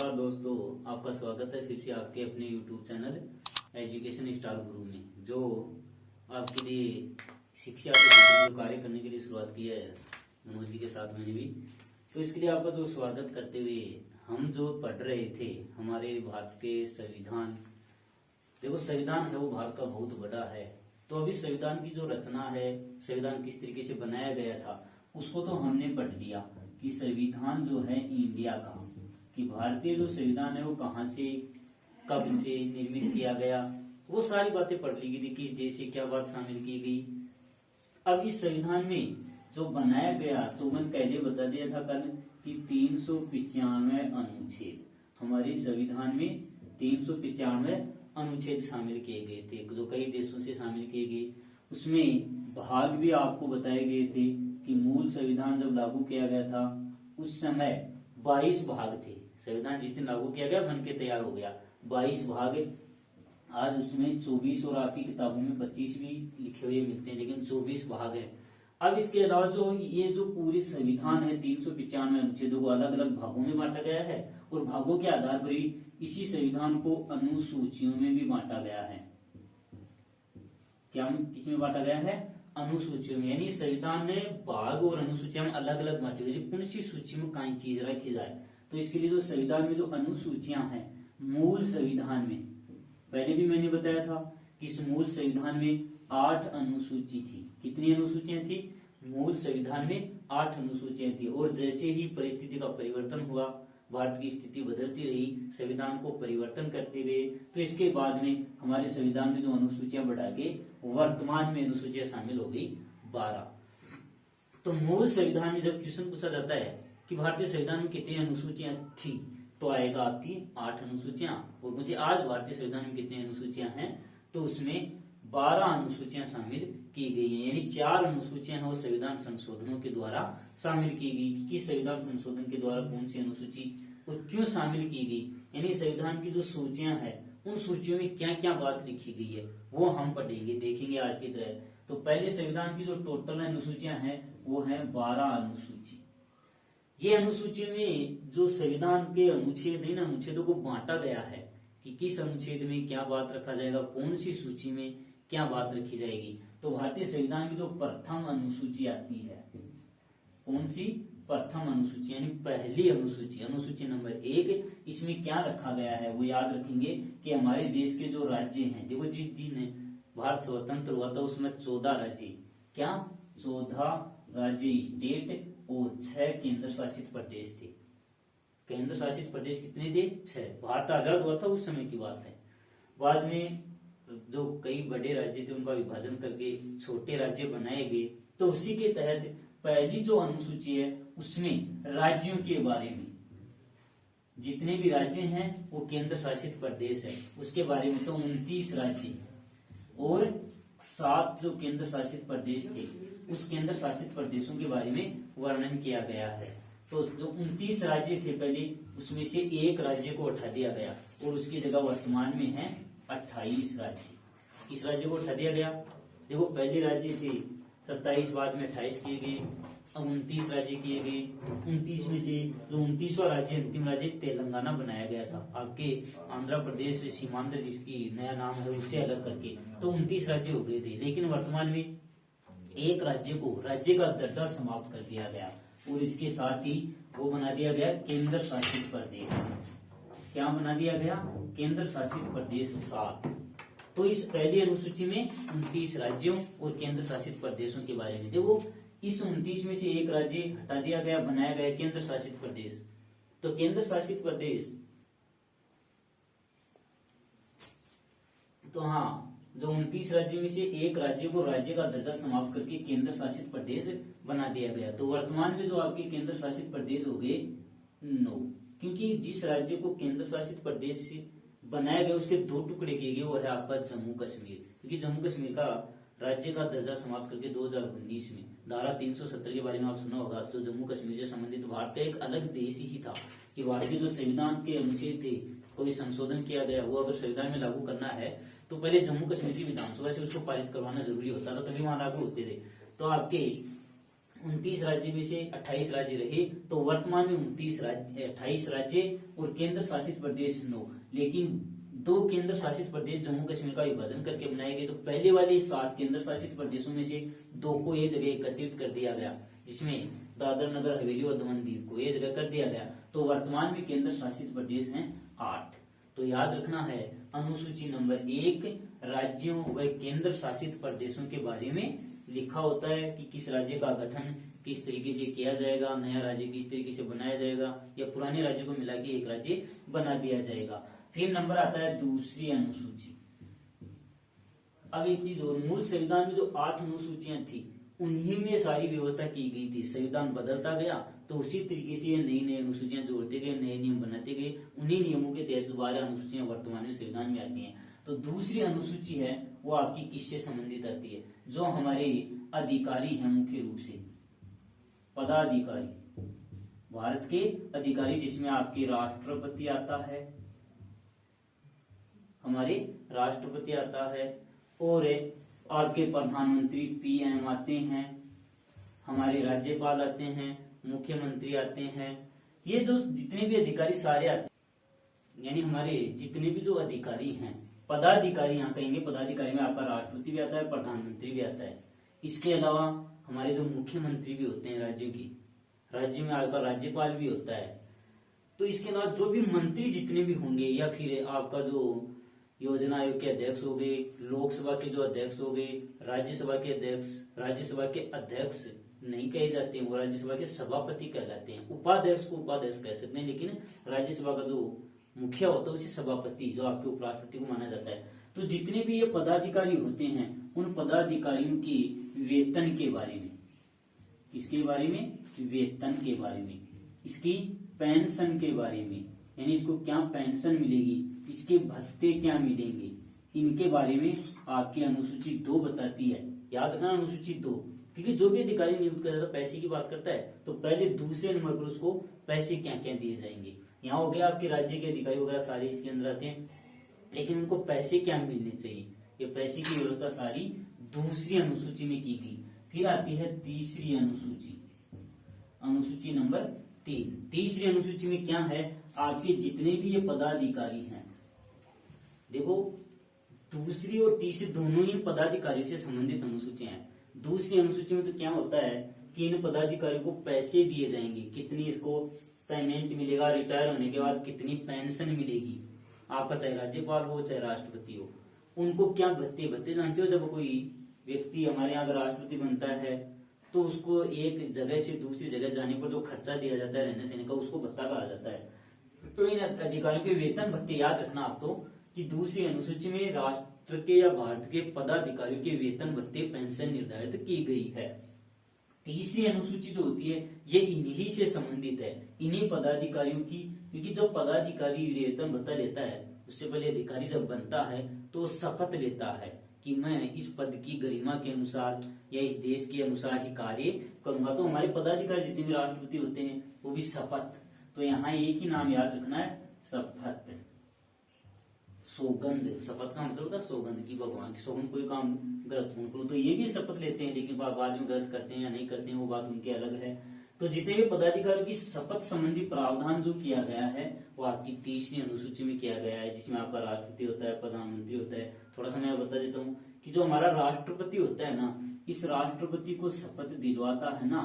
नमस्कार दोस्तों, आपका स्वागत है फिर से आपके अपने YouTube चैनल एजुकेशन स्टार गुरु में, जो आपके लिए शिक्षा के जो कार्य करने के लिए शुरुआत किया है मनोज जी के साथ मैंने भी। तो इसके लिए आपका जो स्वागत करते हुए हम जो पढ़ रहे थे हमारे भारत के संविधान। देखो, संविधान है वो भारत का बहुत बड़ा है। तो अभी संविधान की जो रचना है, संविधान किस तरीके से बनाया गया था, उसको तो हमने पढ़ लिया कि संविधान जो है इंडिया का, कि भारतीय जो संविधान है वो कहाँ से कब से निर्मित किया गया, वो सारी बातें पढ़ ली गई थी। किस देश से क्या बात शामिल की गई। अब इस संविधान में जो बनाया गया, तो मैंने पहले बता दिया था कल कि 395 अनुच्छेद, हमारे संविधान में 395 अनुच्छेद शामिल किए गए थे, जो कई देशों से शामिल किए गए। उसमें भाग भी आपको बताए गए थे कि मूल संविधान जब लागू किया गया था उस समय 22 भाग थे। संविधान जिस दिन लागू किया गया बन के तैयार हो गया 22 भाग। आज उसमें 24 और आपकी किताबों में 25 भी लिखे हुए मिलते हैं, लेकिन 24 भाग है। अब इसके अलावा जो पूरी संविधान है 395 अनुच्छेदों को अलग अलग भागों में बांटा गया है, और भागों के आधार पर ही इसी संविधान को अनुसूचियों में भी बांटा गया है। क्या किसमें बांटा गया है? अनुसूचियों में। यानी संविधान में भाग और अनुसूचियां अलग अलग बांटी गई, कौन सी सूची में कई चीज रखी जाए। तो इसके लिए जो संविधान में जो अनुसूचियां हैं, मूल संविधान में पहले भी मैंने बताया था कि इस मूल संविधान में 8 अनुसूची थी। कितनी अनुसूचियां थी? मूल संविधान में 8 अनुसूचियां थी। और जैसे ही परिस्थिति का परिवर्तन हुआ, भारत की स्थिति बदलती रही, संविधान को परिवर्तन करते गए, तो इसके बाद में हमारे संविधान में जो अनुसूचियां बढ़ा के वर्तमान में अनुसूचियां शामिल हो गई 12। तो मूल संविधान में जब क्वेश्चन पूछा जाता है कि भारतीय संविधान में कितनी अनुसूचियां थी, तो आएगा आपकी 8 अनुसूचियां। और मुझे आज भारतीय संविधान में कितनी अनुसूचियां हैं, तो उसमें 12 अनुसूचियां शामिल की गई हैं। यानी 4 अनुसूचियां हैं वो संविधान संशोधनों के द्वारा शामिल की गई। किस संविधान संशोधन के द्वारा कौन सी अनुसूची और क्यों शामिल की गई, यानी संविधान की जो सूचियां हैं उन सूचियों में क्या क्या बात लिखी गई है, वो हम पढ़ेंगे, देखेंगे आज की तरह। तो पहले संविधान की जो टोटल अनुसूचियां हैं वो है 12 अनुसूची। ये अनुसूची में जो संविधान के अनुच्छेद, इन अनुच्छेदों को बांटा गया है कि किस अनुच्छेद में क्या बात रखा जाएगा, कौन सी सूची में क्या बात रखी जाएगी। तो भारतीय संविधान की जो प्रथम अनुसूची आती है, कौन सी? प्रथम अनुसूची, यानी पहली अनुसूची, अनुसूची नंबर 1। इसमें क्या रखा गया है वो याद रखेंगे कि हमारे देश के जो राज्य हैं, देखो जिस दिन भारत स्वतंत्र हुआ था उसमें 14 राज्य, क्या 14 राज्य स्टेट और 6 केंद्र शासित प्रदेश थे। केंद्र शासित प्रदेश कितने थे? 6। भारत आजाद हुआ था उस समय की बात है। बाद में जो कई बड़े राज्य थे उनका विभाजन करके छोटे राज्य बनाए गए। तो उसी के तहत पहली जो अनुसूची है उसमें राज्यों के बारे में, जितने भी राज्य हैं वो केंद्र शासित प्रदेश है उसके बारे में, तो 29 राज्य और 7 जो केंद्र शासित प्रदेश थे उस केंद्र शासित प्रदेशों के बारे में वर्णन किया गया है। तो जो 29 राज्य थे पहले, उसमें से एक राज्य को उठा दिया गया और उसकी जगह वर्तमान में है 28 राज्य। किस राज्य को उठा दिया गया? देखो, पहले राज्य थे 27, बाद में 28 किए गए, अब 29 राज्य किए गए। 29 में से जो 29वां राज्य, अंतिम राज्य तेलंगाना बनाया गया था, आपके आंध्र प्रदेश सीमांध्र जिसकी नया नाम है उससे अलग करके, तो 29 राज्य हो गए थे। लेकिन वर्तमान में एक राज्य को राज्य का दर्जा समाप्त कर दिया गया और इसके साथ ही वो बना दिया गया केंद्र शासित प्रदेश। क्या बना दिया गया? केंद्र शासित प्रदेश 7। तो इस पहली अनुसूची में 29 राज्यों और केंद्र शासित प्रदेशों के बारे में, देखो इस 29 में से एक राज्य हटा दिया गया, बनाया गया केंद्र शासित प्रदेश। तो केंद्र शासित प्रदेश, तो हाँ, जो 29 राज्यों में से एक राज्य को राज्य का दर्जा समाप्त करके केंद्र शासित प्रदेश बना दिया गया। तो वर्तमान में जो आपके केंद्र शासित प्रदेश हो गए 9, क्योंकि जिस राज्य को केंद्र शासित प्रदेश बनाया गया उसके 2 टुकड़े किए गए, वो है आपका जम्मू कश्मीर। क्योंकि जम्मू कश्मीर का राज्य का दर्जा समाप्त करके 2019 में धारा 370 के बारे में आप सुना होगा, तो जम्मू कश्मीर से संबंधित भारत का एक अलग देश ही था कि भारत के जो संविधान के अनुच्छेद थे कोई संशोधन किया गया, वो अगर संविधान में लागू करना है तो पहले जम्मू कश्मीर की विधानसभा से उसको पारित करवाना जरूरी होता था, तभी वहां लागू होते थे। तो आपके 29 राज्य में से 28 राज्य रहे, तो वर्तमान में 28 राज्य और केंद्र शासित प्रदेश 9, लेकिन 2 केंद्र शासित प्रदेश जम्मू कश्मीर का विभाजन करके बनाए गए। तो पहले वाले 7 केंद्र शासित प्रदेशों में से 2 को एक जगह एकत्रित कर दिया गया, जिसमें दादर नगर हवेली और दमन दीव को एक जगह कर दिया गया। तो वर्तमान में केंद्र शासित प्रदेश हैं 8। तो याद रखना है अनुसूची नंबर 1 राज्यों व केंद्र शासित प्रदेशों के बारे में लिखा होता है कि किस राज्य का गठन किस तरीके से किया जाएगा, नया राज्य किस तरीके से बनाया जाएगा, या पुराने राज्य को मिला के एक राज्य बना दिया जाएगा। फिर नंबर आता है दूसरी अनुसूची। अब एक चीज और, मूल संविधान में जो 8 अनुसूचियां थी उन्हीं में सारी व्यवस्था की गई थी। संविधान बदलता गया तो उसी तरीके से नई नई अनुसूचियां जोड़ते गए, नए नियम बनाते गए, उन्हीं नियमों के तहत दोबारा अनुसूचियां वर्तमान में संविधान में आती हैं। तो दूसरी अनुसूची है वो आपकी किससे संबंधित आती है, जो हमारे अधिकारी हैं, मुख्य रूप से पदाधिकारी, भारत के अधिकारी, जिसमें आपके राष्ट्रपति आता है, हमारे राष्ट्रपति आता है, और आपके प्रधानमंत्री पीएम आते हैं, हमारे राज्यपाल आते हैं, मुख्यमंत्री आते हैं। ये जो जितने भी अधिकारी सारे आते हैं, यानी हमारे जितने भी जो अधिकारी हैं, पदाधिकारी यहाँ कहेंगे, पदाधिकारी में आपका राष्ट्रपति भी आता है, प्रधानमंत्री भी आता है। इसके अलावा हमारे जो मुख्यमंत्री भी होते हैं राज्यों की, राज्य में आपका राज्यपाल भी होता है। तो इसके अलावा जो भी मंत्री जितने भी होंगे, या फिर आपका जो योजना आयोग के अध्यक्ष हो गए, लोकसभा के जो अध्यक्ष हो गए, राज्यसभा के अध्यक्ष, राज्यसभा के अध्यक्ष नहीं कहे जाते हैं, वो राज्यसभा के सभापति कहलाते हैं। उपाध्यक्ष को उपाध्यक्ष कह सकते हैं, लेकिन राज्यसभा का जो मुखिया होता है उसे सभापति, जो आपके उपराष्ट्रपति को माना जाता है। तो जितने भी ये पदाधिकारी होते हैं, उन पदाधिकारियों की वेतन के बारे में, किसके बारे में, वेतन के बारे में, इसकी पेंशन के बारे में, यानी इसको क्या पेंशन मिलेगी, इसके भत्ते क्या मिलेंगे, इनके बारे में आपकी अनुसूची 2 बताती है। याद रखना अनुसूची 2, क्योंकि जो भी अधिकारी नियुक्त करता है पैसे की बात करता है, तो पहले दूसरे नंबर पर उसको पैसे क्या क्या दिए जाएंगे। यहाँ हो गया आपके राज्य के अधिकारी वगैरह सारे इसके अंदर आते हैं, लेकिन उनको पैसे क्या मिलने चाहिए, ये पैसे की व्यवस्था सारी दूसरी अनुसूची में की गई। फिर आती है तीसरी अनुसूची, अनुसूची नंबर 3। तीसरी अनुसूची में क्या है, आपके जितने भी ये पदाधिकारी हैं, देखो दूसरी और तीसरी दोनों ही पदाधिकारियों से संबंधित अनुसूचियां हैं। दूसरी अनुसूची में तो क्या होता है कि इन पदाधिकारियों को पैसे दिए जाएंगे, कितनी इसको पेमेंट मिलेगा, रिटायर होने के बाद कितनी पेंशन मिलेगी, आपका चाहे राज्यपाल हो चाहे राष्ट्रपति हो, उनको क्या भत्ते, भत्ते जानते हो, जब कोई व्यक्ति हमारे यहाँ अगर राष्ट्रपति बनता है तो उसको एक जगह से दूसरी जगह जाने पर जो खर्चा दिया जाता है रहने सहने का, उसको भत्ता कहा जाता है। तो इन अधिकारियों के वेतन भत्ते याद रखना आप तो, कि दूसरी अनुसूची में राष्ट्र के या भारत के पदाधिकारियों के वेतन भत्ते पेंशन निर्धारित की गई है। तीसरी अनुसूची जो होती है ये इन्हीं से संबंधित है, इन्हीं पदाधिकारियों की, क्योंकि जो पदाधिकारी वेतन भत्ता लेता है उससे पहले अधिकारी जब बनता है तो शपथ लेता है कि मैं इस पद की गरिमा के अनुसार या इस देश के अनुसार ही कार्य करूंगा। तो हमारे पदाधिकारी जितने भी राष्ट्रपति होते हैं वो भी शपथ, तो यहाँ एक ही नाम याद रखना है, शपथ, सौगंध। शपथ का मतलब होता है सौगंध की, भगवान की सौगंध, कोई काम गलत हो करो तो ये भी शपथ लेते हैं, लेकिन बाद में गलत करते हैं या नहीं करते हैं वो बात उनकी अलग है। तो जितने भी पदाधिकारियों की शपथ संबंधी प्रावधान जो किया गया है वो आपकी तीसरी अनुसूची में किया गया है, जिसमें आपका राष्ट्रपति होता है, प्रधानमंत्री होता है। थोड़ा सा मैं बता देता हूँ कि जो हमारा राष्ट्रपति होता है ना, इस राष्ट्रपति को शपथ दिलवाता है ना,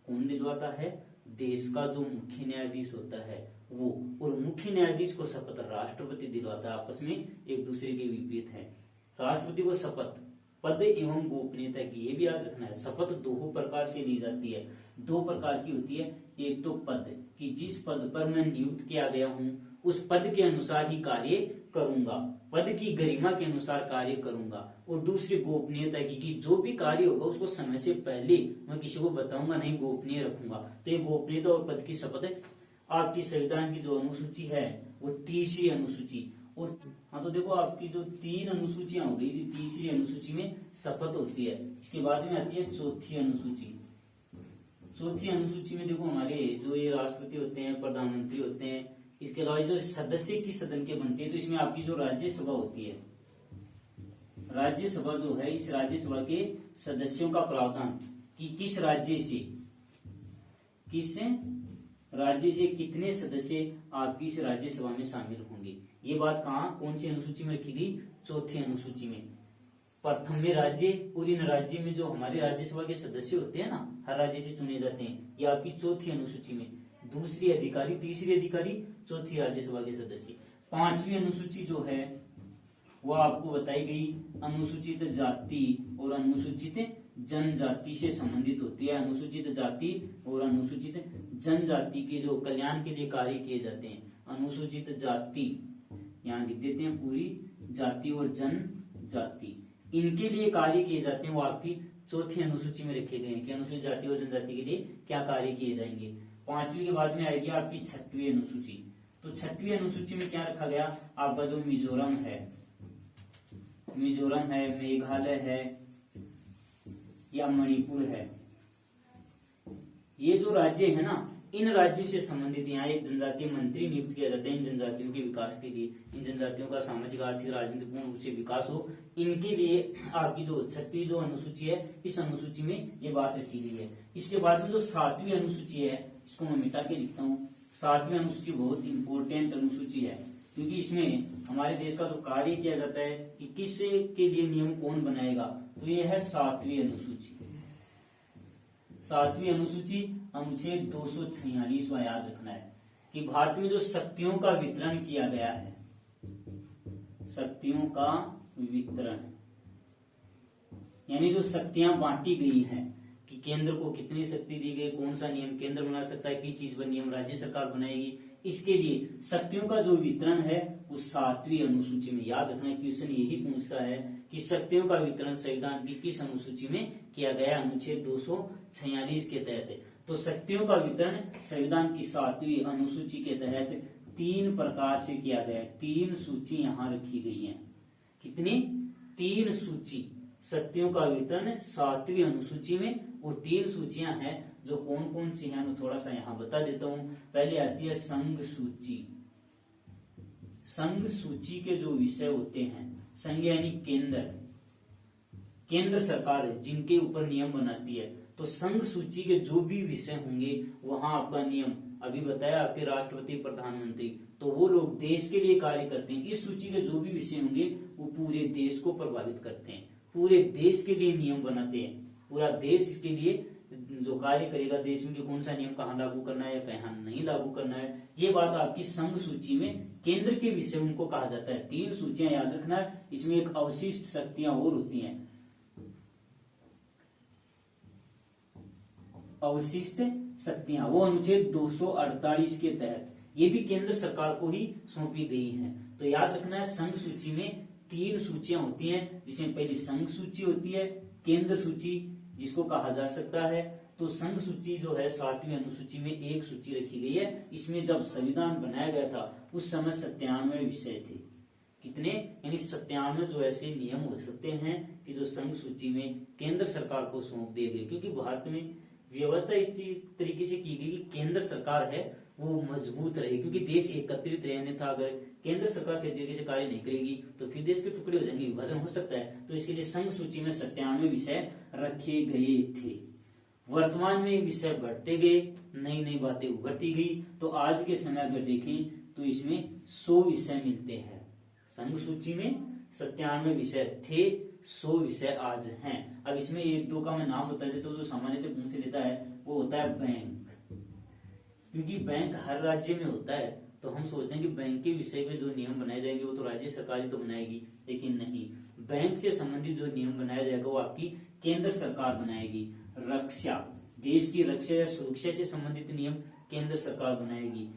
कौन दिलवाता है, देश का जो मुख्य न्यायाधीश होता है वो, और मुख्य न्यायाधीश को शपथ राष्ट्रपति दिलवाता है। आपस में एक दूसरे के विपरीत है। राष्ट्रपति को शपथ पद एवं गोपनीयता की, ये भी याद रखना है। शपथ 2 प्रकार से ली जाती है, 2 प्रकार की होती है। एक तो पद कि जिस पद पर मैं नियुक्त किया गया हूँ उस पद के अनुसार ही कार्य करूंगा, पद की गरिमा के अनुसार कार्य करूंगा। और दूसरी गोपनीयता की कि जो भी कार्य होगा उसको समय से पहले मैं किसी को बताऊंगा नहीं, गोपनीय रखूंगा। तो ये गोपनीयता और पद की शपथ है। आपकी संविधान की जो अनुसूची है वो तीसरी अनुसूची। और हाँ, तो देखो आपकी जो 3 अनुसूचियां हो गई थी, तीसरी अनुसूची में शपथ होती है। इसके बाद में आती है चौथी अनुसूची। चौथी अनुसूची में देखो हमारे जो ये राष्ट्रपति होते हैं, प्रधानमंत्री होते हैं, इसके अलावा जो सदस्य की सदन के बनते हैं, तो इसमें आपकी जो राज्यसभा होती है, राज्यसभा जो है, इस राज्यसभा के सदस्यों का प्रावधान कि किस राज्य से किस राज्य से कितने सदस्य आपकी इस राज्यसभा में शामिल होंगे। ये बात कहाँ कौन सी अनुसूची में रखी गई, चौथी अनुसूची में। प्रथम में राज्य, और इन राज्य में जो हमारे राज्यसभा के सदस्य होते हैं ना, हर राज्य से चुने जाते हैं, ये आपकी चौथी अनुसूची में। दूसरी अधिकारी, तीसरी अधिकारी, चौथी राज्यसभा के सदस्य। पांचवी अनुसूची जो है वो आपको बताई गई अनुसूचित जाति और अनुसूचित जनजाति से संबंधित होती है। अनुसूचित जाति और अनुसूचित जनजाति के जो कल्याण के लिए कार्य किए जाते हैं, अनुसूचित जाति यहाँ लिख देते हैं पूरी, जाति और जनजाति, इनके लिए कार्य किए जाते हैं, वो आपकी चौथी अनुसूची में रखे गए हैं कि अनुसूचित जाति और जनजाति के लिए क्या कार्य किए जाएंगे। पांचवी के बाद में आएगी आपकी छठवीं अनुसूची। तो छठवीं अनुसूची में क्या रखा गया, आपका जो मिजोरम है, मेघालय है या मणिपुर है, ये जो राज्य है ना, इन राज्यों से संबंधित यहाँ एक जनजातीय मंत्री नियुक्त किया जाता है इन जनजातियों के विकास के लिए। इन जनजातियों का सामाजिक, आर्थिक, राजनीतिक पूर्ण रूप से विकास हो, इनके लिए आपकी जो छठवीं जो अनुसूची है, इस अनुसूची में ये बात रखी गई है। इसके बाद में जो सातवीं अनुसूची है, इसको मैं मिटा के लिखता हूँ। सातवीं अनुसूची बहुत इंपॉर्टेंट अनुसूची है, क्योंकि इसमें हमारे देश का जो कार्य किया जाता है कि किस के लिए नियम कौन बनाएगा, तो ये है सातवीं अनुसूची। सातवीं अनुसूची अनुच्छेद 246 याद रखना है कि भारत में जो शक्तियों का वितरण किया गया है, शक्तियों का वितरण यानी जो शक्तियां बांटी गई हैं कि केंद्र को कितनी शक्ति दी गई, कौन सा नियम केंद्र बना सकता है, किस चीज पर नियम राज्य सरकार बनाएगी, इसके लिए शक्तियों का जो वितरण है वो सातवीं अनुसूची में। याद रखना, क्वेश्चन यही पूछता है कि शक्तियों का वितरण संविधान की किस अनुसूची में किया गया, अनुच्छेद 246 के तहत। तो शक्तियों का वितरण संविधान की सातवीं अनुसूची के तहत 3 प्रकार से किया गया है। 3 सूची यहाँ रखी गई है। कितनी? 3 सूची शक्तियों का वितरण सातवीं अनुसूची में, और 3 सूचियां हैं जो कौन कौन सी हैं मैं थोड़ा सा यहाँ बता देता हूँ। पहले आती है संघ सूची। संघ सूची के जो विषय होते हैं, संघ यानी केंद्र सरकार जिनके ऊपर नियम बनाती है, तो संघ सूची के जो भी विषय होंगे वहां आपका नियम, अभी बताया आपके राष्ट्रपति प्रधानमंत्री, तो वो लोग देश के लिए कार्य करते हैं। इस सूची के जो भी विषय होंगे वो पूरे देश को प्रभावित करते हैं, पूरे देश के लिए नियम बनाते हैं। पूरा देश इसके लिए जो कार्य करेगा, देश में कौन सा नियम कहाँ लागू करना है या कहाँ नहीं लागू करना है, ये बात आपकी संघ सूची में केंद्र के विषय उनको कहा जाता है। 3 सूचियां याद रखना है। इसमें एक अवशिष्ट शक्तियां और होती हैं, अवशिष्ट शक्तियां, वो अनुच्छेद 248 के तहत ये भी केंद्र सरकार को ही सौंपी गई हैं। तो याद रखना है, संघ सूची में 3 सूचियां होती हैं, जिसमें पहली संघ सूची होती है, केंद्र सूची जिसको कहा जा सकता है। तो संघ सूची जो है सातवीं अनुसूची में एक सूची रखी गई है। इसमें जब संविधान बनाया गया था उस समय 97 विषय थे। कितने? यानी 97 जो ऐसे नियम हो सकते हैं कि जो संघ सूची में केंद्र सरकार को सौंप दिए गए, क्योंकि भारत में व्यवस्था इसी तरीके से की गई कि केंद्र सरकार है वो मजबूत रहे, क्योंकि देश एकत्रित रहने था। अगर केंद्र सरकार सही तरीके से कार्य नहीं करेगी तो फिर देश के टुकड़े हो जाएंगे, विभाजन हो सकता है। तो इसके लिए संघ सूची में 97 विषय रखे गए थे। वर्तमान में विषय बढ़ते गए, नई नई बातें उभरती गई। तो आज के समय अगर देखें तो इसमें 100 विषय मिलते हैं। संघ सूची में 97 विषय थे, 100 विषय आज हैं। अब इसमें 1-2 का मैं नाम बता देता हूँ जो सामान्यतः पूछ लेता है, वो होता है बैंक। क्योंकि बैंक हर राज्य में होता है तो हम सोचते हैं कि बैंक के विषय में जो नियम बनाए जाएंगे वो तो राज्य सरकार ही तो बनाएगी, लेकिन नहीं, बैंक से संबंधित जो नियम बनाया जाएगा वो आपकी केंद्र सरकार बनाएगी। रक्षा, देश की रक्षा या सुरक्षा से संबंधित नियम केंद्र सरकार बनाएगी।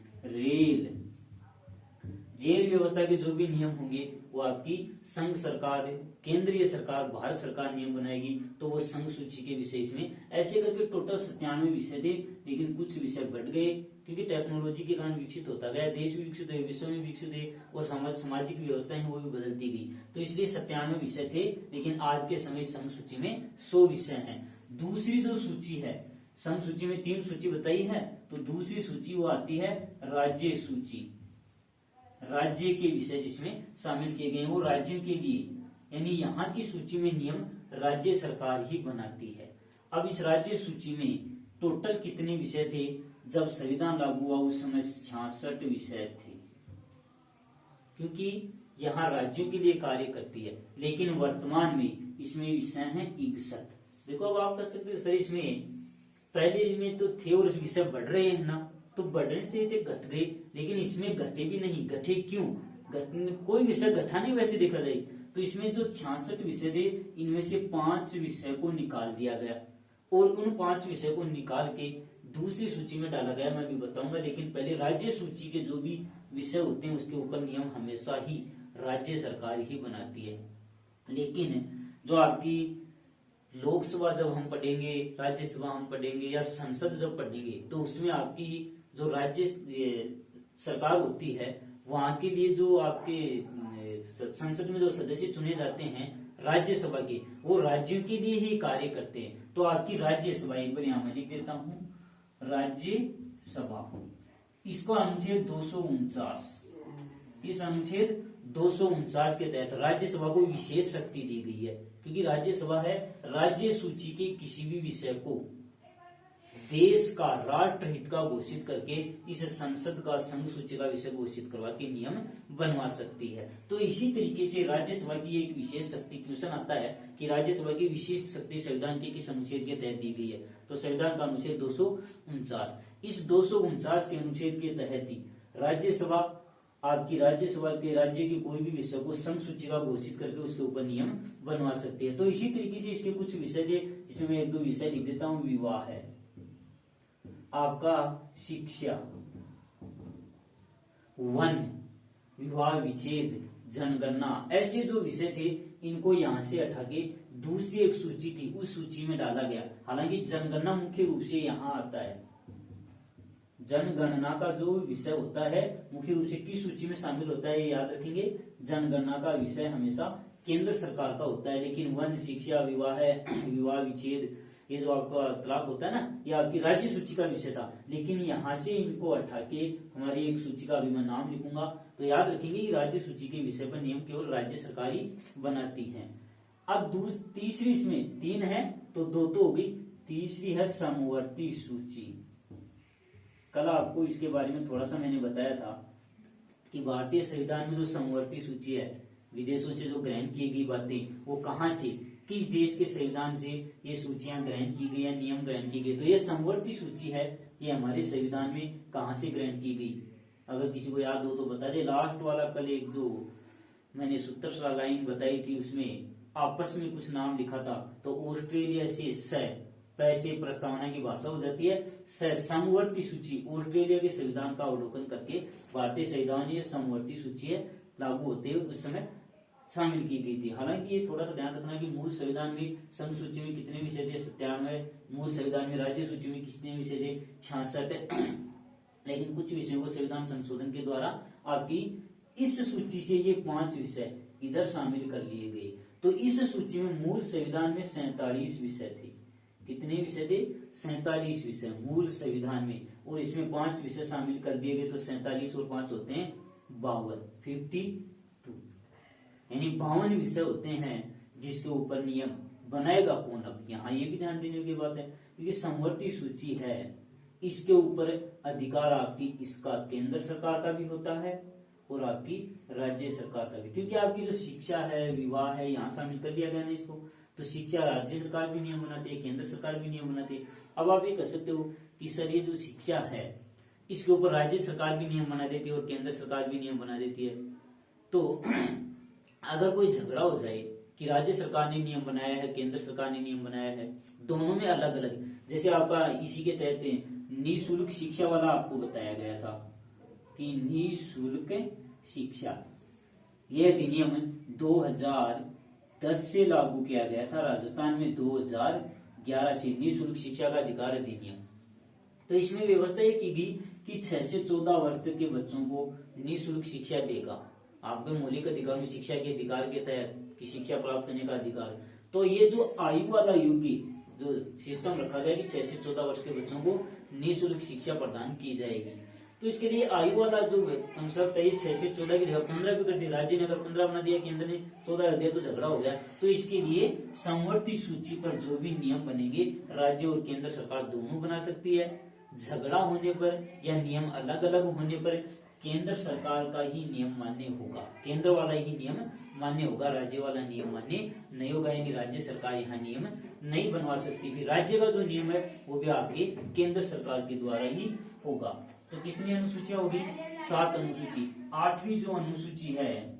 रेल व्यवस्था के जो भी नियम होंगे वो आपकी संघ सरकार, केंद्रीय सरकार, भारत सरकार नियम बनाएगी। तो वो संघ सूची के विषय इसमें ऐसे करके टोटल 97 विषय थे, लेकिन कुछ विषय बढ़ गए क्योंकि टेक्नोलॉजी के कारण विकसित होता गया, देश भी विकसित है, विश्व में विकसित है, और सामाजिक व्यवस्थाएं वो भी बदलती गई। तो इसलिए 97 विषय थे, लेकिन आज के समय संघ सूची में 100 विषय हैं। दूसरी जो सूची है, संघ सूची में 3 सूची बताई है, तो दूसरी सूची वो आती है राज्य सूची। राज्य के विषय जिसमें शामिल किए गए वो राज्यों के लिए, यानी यहाँ की सूची में नियम राज्य सरकार ही बनाती है। अब इस राज्य सूची में टोटल कितने विषय थे, जब संविधान लागू हुआ उस समय 66 विषय थे, क्योंकि यहाँ राज्यों के लिए कार्य करती है, लेकिन वर्तमान में इसमें विषय हैं 61। देखो अब आप कह सकते हो सर इसमें पहले में तो थे और विषय बढ़ रहे हैं ना, तो बढ़ने चाहिए थे, घट गए, लेकिन इसमें घटे भी नहीं। घटे क्यों? कोई विषय घटा नहीं वैसे देखा जाए तो। इसमें जो 66 विषय थे इनमें से 5 विषय को निकाल दिया गया और उन 5 विषय को निकाल के दूसरी सूची में डाला गया, मैं भी बताऊंगा। लेकिन पहले राज्य सूची के जो भी विषय होते हैं उसके ऊपर नियम हमेशा ही राज्य सरकार ही बनाती है। लेकिन जो आपकी लोकसभा जब हम पढ़ेंगे, राज्यसभा हम पढ़ेंगे या संसद जब पढ़ेंगे, तो उसमें आपकी जो राज्य सरकार होती है वहां के लिए जो आपके संसद में जो सदस्य चुने जाते हैं राज्यसभा के, वो राज्यों के लिए ही कार्य करते हैं। तो आपकी राज्यसभा, एक बार यहां मैं लिख देता हूं, राज्यसभा, इसको अनुच्छेद 249, इस अनुच्छेद 249 के तहत राज्यसभा को विशेष शक्ति दी गई है, क्योंकि राज्यसभा है राज्य सूची के किसी भी विषय को देश का राष्ट्र हित का घोषित करके इस संसद का संघ सूची का विषय घोषित करवा के नियम बनवा सकती है। तो इसी तरीके से राज्यसभा की एक विशेष शक्ति, क्वेश्चन आता है कि राज्यसभा की विशिष्ट शक्ति संविधान के किस अनुच्छेद के तहत दी गई है, तो संविधान का अनुच्छेद 249, इस 249 के अनुच्छेद के तहत ही राज्यसभा आपकी राज्यसभा के राज्य के कोई भी विषय को संघ सूची का घोषित करके उसके ऊपर नियम बनवा सकती है। तो इसी तरीके से इसके कुछ विषय थे, जिसमें मैं 1-2 विषय लिख देता हूं। विवाह है आपका, शिक्षा, वन, विवाह विच्छेद, जनगणना, ऐसे जो विषय थे इनको यहाँ से हटा के दूसरी एक सूची थी उस सूची में डाला गया। हालांकि जनगणना मुख्य रूप से यहाँ आता है, जनगणना का जो विषय होता है मुख्य रूप से किस सूची में शामिल होता है, ये याद रखेंगे। जनगणना का विषय हमेशा केंद्र सरकार का होता है, लेकिन वन, शिक्षा, विवाह है, विवाह विच्छेद, ये जो आपका तलाक होता है ना, ये आपकी राज्य सूची का विषय था। लेकिन यहाँ से इनको हटा के हमारी एक सूची का अभी मैं नाम लिखूंगा, तो याद रखेंगे ये राज्य सूची के विषय पर नियम केवल राज्य सरकार ही बनाती है। अब तीसरी, इसमें 3 है तो 2 तो होगी, तीसरी है समवर्ती सूची। कल आपको इसके बारे में थोड़ा सा मैंने बताया था कि भारतीय संविधान में जो समवर्ती सूची है, विदेशों से जो ग्रहण की गई बातें, वो कहाँ से, किस देश के संविधान से ये सूचियां ग्रहण की गई या नियम ग्रहण की गई, तो ये समवर्ती सूची है, ये हमारे संविधान में कहाँ से ग्रहण की गई। अगर किसी को याद हो तो बता दे। लास्ट वाला कल एक जो मैंने सूत्र लाइन बताई थी उसमें आपस में कुछ नाम लिखा था, तो ऑस्ट्रेलिया से पैसे प्रस्तावना की भाषा हो जाती है समवर्ती सूची। ऑस्ट्रेलिया के संविधान का अवलोकन करके भारतीय संविधान ये समवर्ती सूची है लागू होते हुए उस समय शामिल की गई थी। हालांकि ये थोड़ा सा ध्यान रखना कि मूल संविधान में संघ सूची में कितने विषय थे, 97, मूल संविधान में राज्य सूची में कितने विषय थे, 66, लेकिन कुछ विषयों को संविधान संशोधन के द्वारा आपकी इस सूची से ये 5 विषय इधर शामिल कर लिए गए। तो इस सूची में मूल संविधान में 47 विषय थे। कितने विषय थे? 47 विषय मूल संविधान में, और इसमें 5 विषय शामिल कर दिए गए, तो 47 और 5 होते हैं 52, यानी 52 विषय होते हैं जिसके ऊपर नियम बनाएगा कौन। अब यहाँ ये भी ध्यान देने की बात है, क्योंकि समवर्ती सूची है, इसके ऊपर अधिकार आपकी इसका केंद्र सरकार का भी होता है और आपकी राज्य सरकार का भी, क्योंकि आपकी जो शिक्षा है, विवाह है, यहाँ शामिल कर दिया गया ना इसको। तो शिक्षा राज्य सरकार भी नियम बनाती है, केंद्र सरकार भी नियम बनाती है। अब आप ये कह सकते हो कि सर ये जो शिक्षा है इसके ऊपर राज्य सरकार भी नियम बना देती है और केंद्र सरकार भी नियम बना देती है। तो अगर कोई झगड़ा हो जाए कि राज्य सरकार ने नियम बनाया है, केंद्र सरकार ने नियम बनाया है, दोनों में अलग अलग, जैसे आपका इसी के तहत निःशुल्क शिक्षा वाला आपको बताया गया था कि निःशुल्क शिक्षा, यह अधिनियम 2010 से लागू किया गया था, राजस्थान में 2011 से निःशुल्क शिक्षा का अधिकार अधिनियम। तो इसमें व्यवस्था ये की गई कि 6 से 14 वर्ष तक के बच्चों को निःशुल्क शिक्षा देगा। आपके मौलिक अधिकार में शिक्षा के अधिकार के तहत की शिक्षा प्राप्त करने का अधिकार। तो ये जो आयु वाला युगी जो सिस्टम रखा गया कि 6 से 14 वर्ष के बच्चों को निःशुल्क शिक्षा प्रदान की जाएगी, तो इसके लिए आयु वाला जो कंसेप्ट है 6 से 14 की जगह 15 भी कर दिया। राज्य ने अगर 15 बना दिया, केंद्र ने 14 रख दिया, तो झगड़ा हो गया। तो इसके लिए समवर्ती सूची पर जो भी नियम बनेंगे राज्य और केंद्र सरकार दोनों बना सकती है। झगड़ा होने पर या नियम अलग अलग होने पर केंद्र सरकार का ही नियम मान्य होगा, केंद्र वाला ही नियम मान्य होगा, राज्य वाला नियम मान्य नहीं होगा। यानी राज्य सरकार यहाँ नियम नहीं बनवा सकती, फिर राज्य का जो नियम है वो भी आपके केंद्र सरकार के द्वारा ही होगा। तो कितनी अनुसूचियां होगी? 7 अनुसूची। 8वीं जो अनुसूची है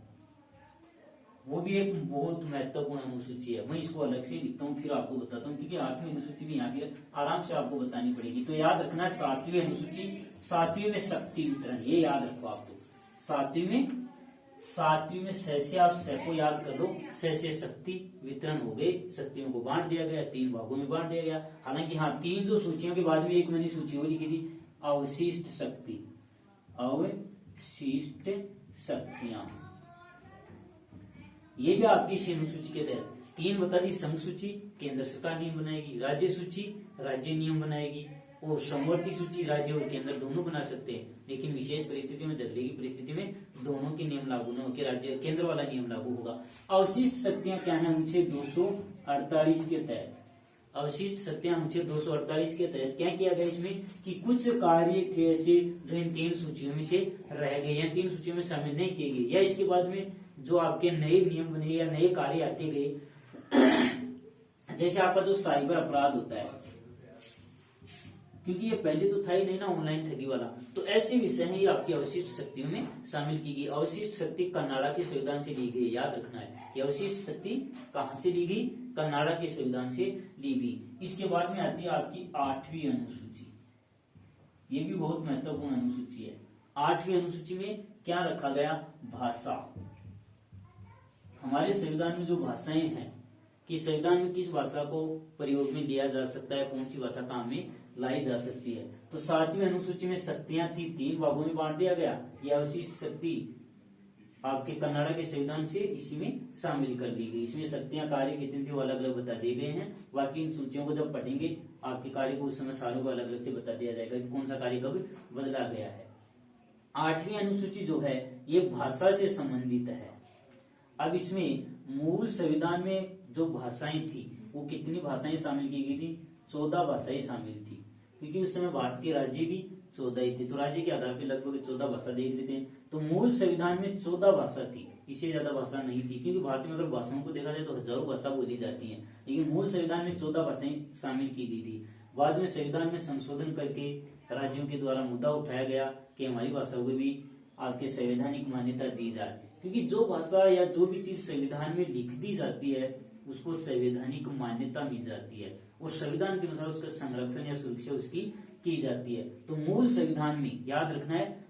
वो भी एक बहुत महत्वपूर्ण अनुसूची है, मैं इसको अलग से लिखता हूँ फिर आपको बताता हूँ, क्योंकि 8वीं अनुसूची भी यहाँ फिर आराम से आपको बतानी पड़ेगी। तो याद रखना 7वीं अनुसूची, 7वीं में शक्ति वितरण, ये याद रखो आप। तो 7वीं में से आप स को याद कर लो, से शक्ति वितरण हो गए, शक्तियों को बांट दिया गया, 3 भागों में बांट दिया गया। हालांकि हाँ 3 जो सूचियों के बाद में एक मैंने सूची और लिखी थी, अवशिष्ट शक्ति, अवशिष्ट शक्तियां, ये भी आपकी अनुसूची के तहत। 3 बता दी, संघ सूची केंद्र सरकार नियम बनाएगी, राज्य सूची राज्य नियम बनाएगी, और समवर्ती सूची राज्य और केंद्र दोनों बना सकते हैं, लेकिन विशेष परिस्थिति में, झगड़े की परिस्थिति में दोनों के नियम लागू न होकर राज्य केंद्र वाला नियम लागू होगा। अवशिष्ट शक्तियां क्या है? अनुच्छेद 248 के तहत, अवशिष्ट शक्तियां अनुच्छेद 248 के तहत क्या किया गया इसमें कि कुछ कार्य थे ऐसे जो इन 3 सूचियों में से रह गए या 3 सूचियों में शामिल नहीं किए गए, या इसके बाद में जो आपके नए नियम बने या नए कार्य आते गए। जैसे आपका जो साइबर अपराध होता है, क्योंकि ये पहले तो था ही नहीं ना ऑनलाइन ठगी वाला, तो ऐसे विषय हैं ये आपकी अवशिष्ट शक्तियों में शामिल की गई। अवशिष्ट शक्ति कनाडा के संविधान से ली गई, याद रखना है कि अवशिष्ट शक्ति कहां से ली गई? कनाडा के संविधान से ली गई। इसके बाद में आती है आपकी 8वीं अनुसूची, ये भी बहुत महत्वपूर्ण अनुसूची है। 8वीं अनुसूची में क्या रखा गया? भाषा। हमारे संविधान में जो भाषाएं हैं कि संविधान में किस भाषा को प्रयोग में लिया जा सकता है, कौन सी भाषा काम में लाई जा सकती है। तो 7वीं अनुसूची में शक्तियां थी, 3 भागों में बांट दिया गया। ये अवशिष्ट शक्ति आपके कनाडा के संविधान से इसी में शामिल कर दी गई। इसमें शक्तियां कार्य कितने थे वो अलग अलग बता दिए गए हैं। बाकी इन सूचियों को जब पढ़ेंगे आपके कार्य को उस समय सालों को अलग अलग से बता दिया जाएगा कि कौन सा कार्य कब बदला गया है। 8वीं अनुसूची जो है ये भाषा से संबंधित है। अब इसमें मूल संविधान में जो भाषाएं थी वो कितनी भाषाएं शामिल की गई थी? 14 भाषाएं शामिल थी, क्योंकि उस समय भारत के राज्य भी 14 ही थे, तो राज्य के आधार पर लगभग 14 भाषा देख लेते हैं। तो मूल संविधान में 14 भाषा थी, इससे ज्यादा भाषा नहीं थी, क्योंकि भारत में अगर भाषाओं को देखा जाए तो हजारों भाषा बोली जाती है, लेकिन मूल संविधान में 14 भाषाएं शामिल की गई थी। बाद में संविधान में संशोधन करके राज्यों के द्वारा मुद्दा उठाया गया कि हमारी भाषा को भी आपके संवैधानिक मान्यता दी जाए, क्योंकि जो भाषा या जो भी चीज संविधान में लिख दी जाती है उसको संवैधानिक मान्यता मिल जाती है और संविधान के अनुसार उसका संरक्षण या सुरक्षा उसकी की जाती है। तो मूल संविधान में याद रखना है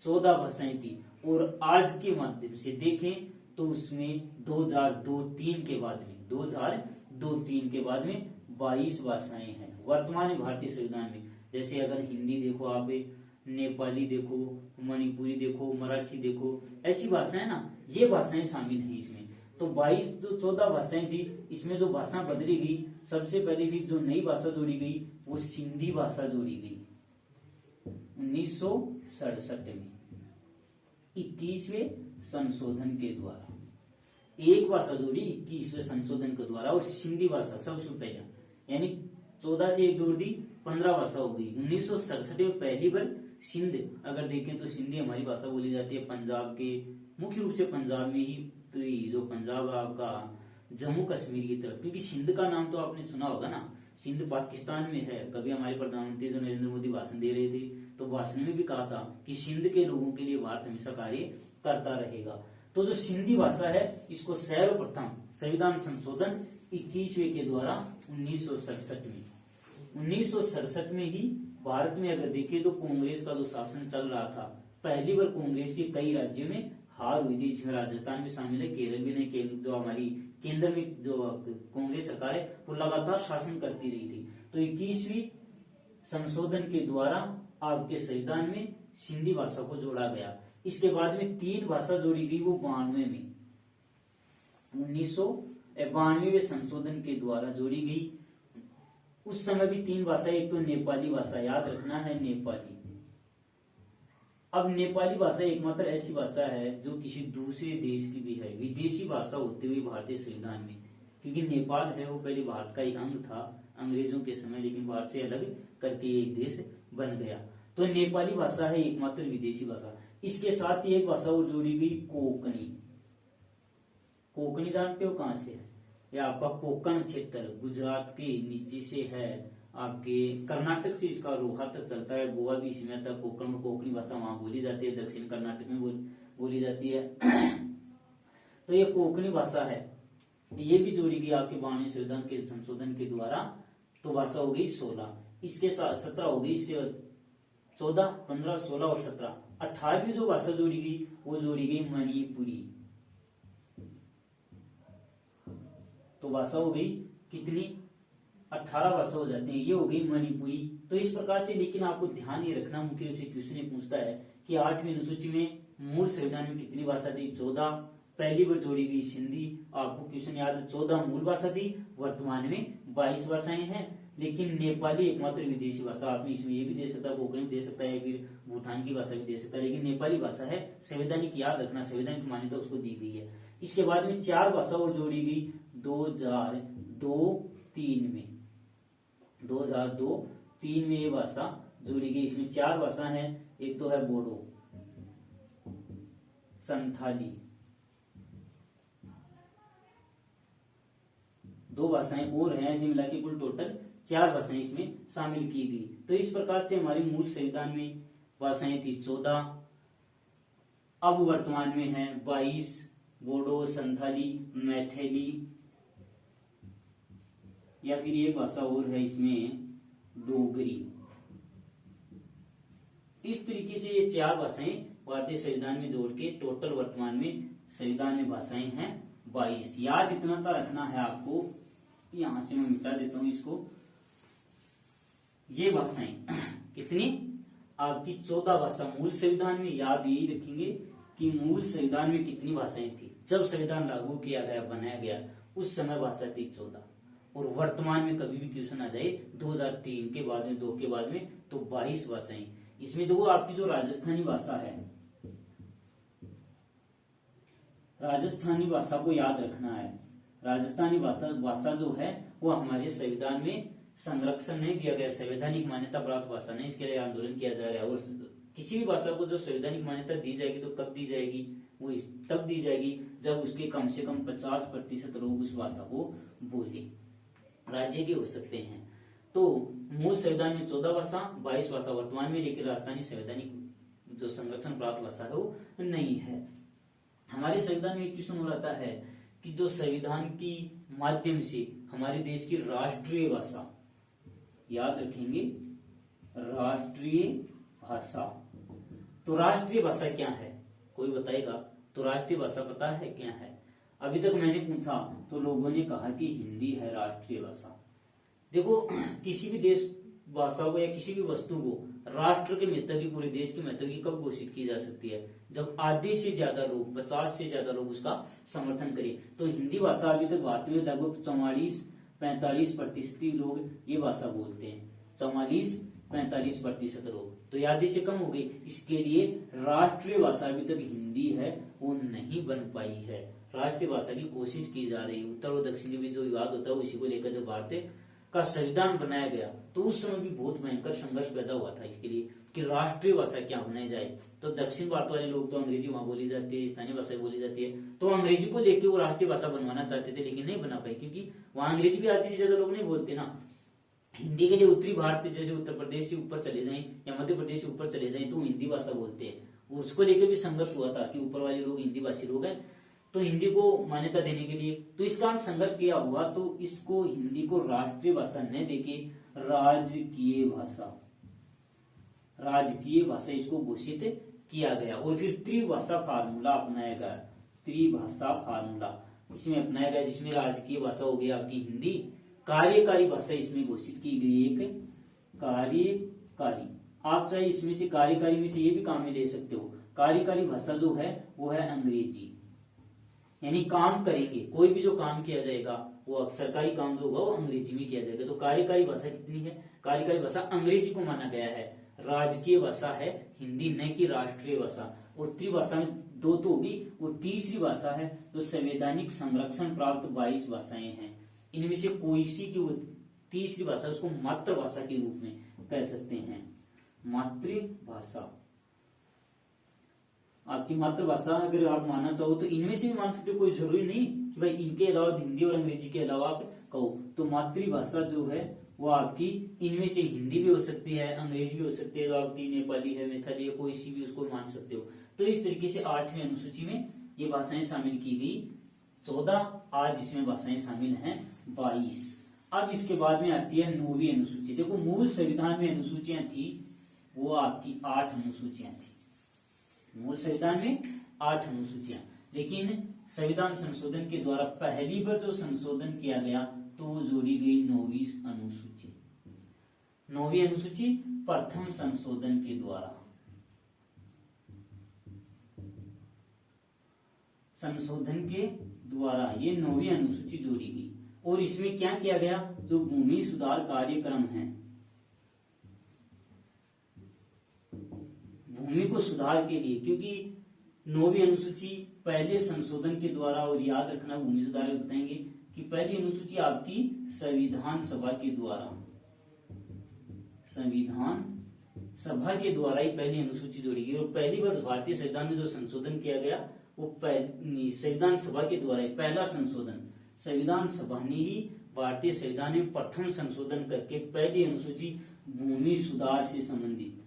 14 भाषाएं थी, और आज के माध्यम से देखें तो उसमें 2002-3 के बाद में 2002-3 के बाद में 22 भाषाएं हैं वर्तमान भारतीय संविधान में। जैसे अगर हिंदी देखो आप, नेपाली देखो, मणिपुरी देखो, मराठी देखो, ऐसी भाषाएं ना, ये भाषाएं शामिल हैं इसमें। तो 22 जो 14 भाषाएं थी, इसमें जो भाषा बदली गई, सबसे पहले भी जो नई भाषा जोड़ी गई वो सिंधी भाषा जोड़ी गई 1967 में 21वें संशोधन के द्वारा। एक भाषा जोड़ी 21वें संशोधन के द्वारा, और सिंधी भाषा सबसे पहले, यानी 14 से एक जोड़ दी 15 भाषा हो गई। 1967 में पहली बार सिंध, अगर देखें तो सिंधी हमारी भाषा बोली जाती है पंजाब के, मुख्य रूप से पंजाब में ही, तो जो पंजाब आपका जम्मू कश्मीर की तरफ, क्योंकि सिंध का नाम तो आपने सुना होगा ना, सिंध पाकिस्तान में है। कभी हमारे प्रधानमंत्री जो नरेंद्र मोदी भाषण दे रहे थे तो भाषण में भी कहा था कि सिंध के लोगों के लिए भारत हमेशा कार्य करता रहेगा। तो जो सिंधी भाषा है इसको सर्वप्रथम संविधान संशोधन 21वें के द्वारा 1967 में ही भारत में अगर देखें तो कांग्रेस का जो शासन चल रहा था, पहली बार कांग्रेस के कई राज्यों में हार हुई थी, जिसमें राजस्थान भी शामिल है, केरल भी नहीं। जो हमारी केंद्र में जो कांग्रेस सरकार है वो लगातार शासन करती रही थी। तो 21वीं संशोधन के द्वारा आपके संविधान में सिंधी भाषा को जोड़ा गया। इसके बाद में 3 भाषा जोड़ी गई, वो 92 में 1992वें संशोधन के द्वारा जोड़ी गई। उस समय भी 3 भाषा, एक तो नेपाली भाषा, याद रखना है नेपाली। अब नेपाली भाषा एकमात्र ऐसी भाषा है जो किसी दूसरे देश की भी है, विदेशी भाषा होते हुए भारतीय संविधान में, क्योंकि नेपाल है वो पहले भारत का ही अंग था अंग्रेजों के समय, लेकिन भारत से अलग करके एक देश बन गया। तो नेपाली भाषा है एकमात्र विदेशी भाषा। इसके साथ ही एक भाषा और जोड़ी गई, कोंकणी। कोंकणी जानते हो कहां से है? यह आपका कोंकण क्षेत्र गुजरात के नीचे से है, आपके कर्नाटक से इसका रोहा तक चलता है, गोवा भी इसमें आता है। कोंकण और कोंकणी भाषा वहां बोली जाती है, दक्षिण कर्नाटक में बोली जाती है। तो ये कोंकणी भाषा है, ये भी जोड़ी गई आपके 92 संविधान के संशोधन के द्वारा। तो भाषा हो गई 16, इसके साथ 17 हो गई, इसके 14, 15, 16 और 17। 18वीं जो भाषा जोड़ी गई वो जोड़ी गई मणिपुरी। तो भाषा हो गई कितनी? 18 भाषा हो जाती है, ये हो गई मणिपुरी। तो इस प्रकार से, लेकिन आपको ध्यान ये रखना, मुख्य रूप से क्वेश्चन पूछता है कि 8वीं अनुसूची में मूल संविधान में कितनी भाषा थी? 14। पहली बार जोड़ी गई सिंधी, आपको क्वेश्चन याद है, 14 मूल भाषा थी, वर्तमान में 22 भाषाएं हैं। लेकिन नेपाली एकमात्र विदेशी भाषा, आपने इसमें ये भी दे सकता है, कोंकणी दे सकता है, फिर भूटान की भाषा भी दे सकता है, लेकिन नेपाली भाषा है। संवैधानिक याद रखना, संवैधानिक मान्यता उसको दी गई है। इसके बाद में 4 भाषा और जोड़ी गई 2002-3 में। 2002-3 में ये भाषा जोड़ी गई। इसमें 4 भाषा है, एक तो है बोडो, संथाली, 2 भाषाएं और हैं, ऐसे मिला के कुल टोटल 4 भाषाएं इसमें शामिल की गई। तो इस प्रकार से हमारी मूल संविधान में भाषाएं थी 14, अब वर्तमान में है 22, बोडो, संथाली, मैथिली, या फिर एक भाषा और है इसमें डोगरी। इस तरीके से ये 4 भाषाएं भारतीय संविधान में जोड़ के टोटल वर्तमान में संविधान में भाषाएं हैं 22। याद इतना सा रखना है आपको, यहां से मैं मिटा देता हूं इसको। ये भाषाएं कितनी? आपकी 14 भाषा मूल संविधान में। याद यही रखेंगे कि मूल संविधान में कितनी भाषाएं थी। जब संविधान लागू किया गया, बनाया गया, उस समय भाषा थी 14, और वर्तमान में कभी भी क्वेश्चन आ जाए 2003 के बाद में, 2 के बाद में, तो 22 भाषाएं। इसमें देखो आपकी जो राजस्थानी भाषा है, राजस्थानी भाषा को याद रखना है। राजस्थानी भाषा जो है वो हमारे संविधान में संरक्षण नहीं दिया गया, संवैधानिक मान्यता प्राप्त भाषा नहीं, इसके लिए आंदोलन किया जा रहा है। और किसी भी भाषा को जो संवैधानिक मान्यता दी जाएगी तो कब दी जाएगी? वो तब दी जाएगी जब उसके कम से कम 50% लोग उस भाषा को बोले। राज्य के हो सकते हैं। तो मूल संविधान में 14 भाषा, 22 भाषा वर्तमान में, लेकिन राजस्थानी संवैधानिक जो संरक्षण प्राप्त भाषा है वो नहीं है। हमारे संविधान में एक क्वेश्चन हो रहता है कि जो संविधान की माध्यम से हमारे देश की राष्ट्रीय भाषा, याद रखेंगे, राष्ट्रीय भाषा। तो राष्ट्रीय भाषा क्या है? कोई बताएगा? तो राष्ट्रीय भाषा पता है क्या है? अभी तक मैंने पूछा तो लोगों ने कहा कि हिंदी है राष्ट्रीय भाषा। देखो, किसी भी देश भाषा को या किसी भी वस्तु को राष्ट्र के महत्व की, पूरे देश के महत्व की कब घोषित की जा सकती है? जब आधे से ज्यादा लोग, 50 से ज्यादा लोग उसका समर्थन करें। तो हिंदी भाषा अभी तक भारत में लगभग 44-45% लोग ये भाषा बोलते हैं। 44-45% लोग, तो आधे से कम हो गई। इसके लिए राष्ट्रीय भाषा अभी तक हिंदी है वो नहीं बन पाई है। राष्ट्रीय भाषा की कोशिश की जा रही है। उत्तर और दक्षिण के बीच जो विवाद होता है उसी को लेकर जब भारत का संविधान बनाया गया तो उस समय भी बहुत भयंकर संघर्ष पैदा हुआ था इसके लिए कि राष्ट्रीय भाषा क्या बनाई जाए। तो दक्षिण भारत वाले लोग तो अंग्रेजी वहां बोली जाती है, स्थानीय भाषा बोली जाती है, तो अंग्रेजी को लेकर वो राष्ट्रीय भाषा बनवाना चाहते थे, लेकिन नहीं बना पाए क्योंकि वहां अंग्रेजी भी आती है, ज्यादा लोग नहीं बोलते ना। हिंदी के लिए उत्तरी भारत जैसे उत्तर प्रदेश से ऊपर चले जाएं या मध्य प्रदेश से ऊपर चले जाएं तो हिंदी भाषा बोलते हैं। उसको लेकर भी संघर्ष हुआ था कि ऊपर वाले लोग हिंदी भाषी लोग हैं तो हिंदी को मान्यता देने के लिए, तो इस कारण संघर्ष किया हुआ। तो इसको हिंदी को राष्ट्रीय भाषा न देके राजकीय भाषा, राजकीय भाषा इसको घोषित किया गया। और फिर त्रिभाषा फार्मूला अपनाया गया। त्रिभाषा फार्मूला इसमें अपनाया गया, जिसमें राजकीय भाषा हो गई आपकी हिंदी, कार्यकारी भाषा इसमें घोषित की गई एक कार्यकारी। आप चाहे इसमें से कार्यकारी में से ये भी काम में ले सकते हो। कार्यकारी भाषा जो है वो है अंग्रेजी, यानी काम करेंगे, कोई भी जो काम किया जाएगा वो सरकारी काम जो होगा वो अंग्रेजी में किया जाएगा। तो कार्यकारी भाषा कितनी है? कार्यकारी भाषा अंग्रेजी को माना गया है। राजकीय भाषा है हिंदी, न कि राष्ट्रीय भाषा। और त्रिभाषा में 2 तो होगी, और तीसरी भाषा है तो संवैधानिक संरक्षण प्राप्त 22 भाषाएं हैं। इनमें से कोई सी की वो तीसरी भाषा उसको मातृभाषा के रूप में कह सकते हैं। मातृभाषा, आपकी मातृभाषा अगर आप मानना चाहो तो इनमें से भी मान सकते हो, कोई जरूरी नहीं कि भाई इनके अलावा हिंदी और अंग्रेजी के अलावा आप कहो। तो मातृभाषा जो है वो आपकी इनमें से हिंदी भी हो सकती है, अंग्रेजी भी हो सकती है, तो आपकी नेपाली है, मैथिली है, कोई सी भी उसको मान सकते हो। तो इस तरीके से 8वीं अनुसूची में ये भाषाएं शामिल की गई 14, आज इसमें भाषाएं शामिल हैं 22। अब इसके बाद में आती है 9वीं अनुसूची। देखो मूल संविधान में अनुसूचियां थी वो आपकी 8 अनुसूचियां थी, मूल संविधान में 8 अनुसूचियां, लेकिन संविधान संशोधन के द्वारा पहली बार जो संशोधन किया गया तो वो जोड़ी गई 9वीं अनुसूची। 9वीं अनुसूची प्रथम संशोधन के द्वारा, संशोधन के द्वारा ये 9वीं अनुसूची जोड़ी गई। और इसमें क्या किया गया, जो भूमि सुधार कार्यक्रम है, भूमि को सुधार के लिए, क्योंकि 9वीं अनुसूची पहले संशोधन के द्वारा, और याद रखना भूमि सुधार बताएंगे कि पहली अनुसूची आपकी संविधान सभा के द्वारा, संविधान सभा के द्वारा ही पहली अनुसूची जोड़ी गई। और पहली बार भारतीय संविधान में जो संशोधन किया गया वो संविधान सभा के द्वारा ही, पहला संशोधन संविधान सभा ने ही भारतीय संविधान में प्रथम संशोधन करके पहली अनुसूची भूमि सुधार से संबंधित,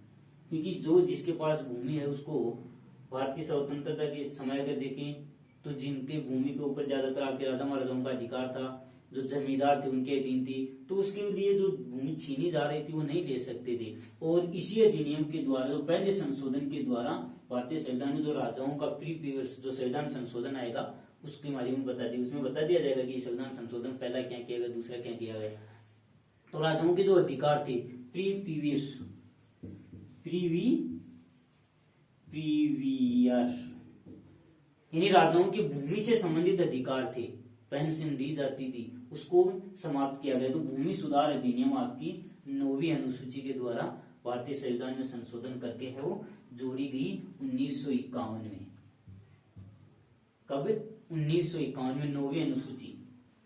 क्योंकि जो जिसके पास भूमि है उसको भारतीय स्वतंत्रता के समय अगर देखें तो जिनके भूमि के ऊपर ज्यादातर आपके राजा महाराजाओं का अधिकार था, जो जमींदार थे उनके अधीन थी, तो उसके लिए जो भूमि छीनी जा रही थी वो नहीं ले सकते थे। और इसी अधिनियम के द्वारा, जो पहले संशोधन के द्वारा भारतीय संविधान में जो राजाओं का प्रीवियस जो संविधान संशोधन आएगा उसके बारे में बता दिया, उसमें बता दिया जाएगा कि संविधान संशोधन पहला क्या किया गया, दूसरा क्या किया गया। तो राजाओं के जो अधिकार थे प्रीवियस, यानी राजाओं की भूमि से संबंधित अधिकार थे, पेंशन दी जाती थी, उसको समाप्त किया गया। तो भूमि सुधार अधिनियम आपकी 9वीं अनुसूची के द्वारा भारतीय संविधान में संशोधन करके है वो जोड़ी गई 1951 में। कब? 1951 में 9वीं अनुसूची।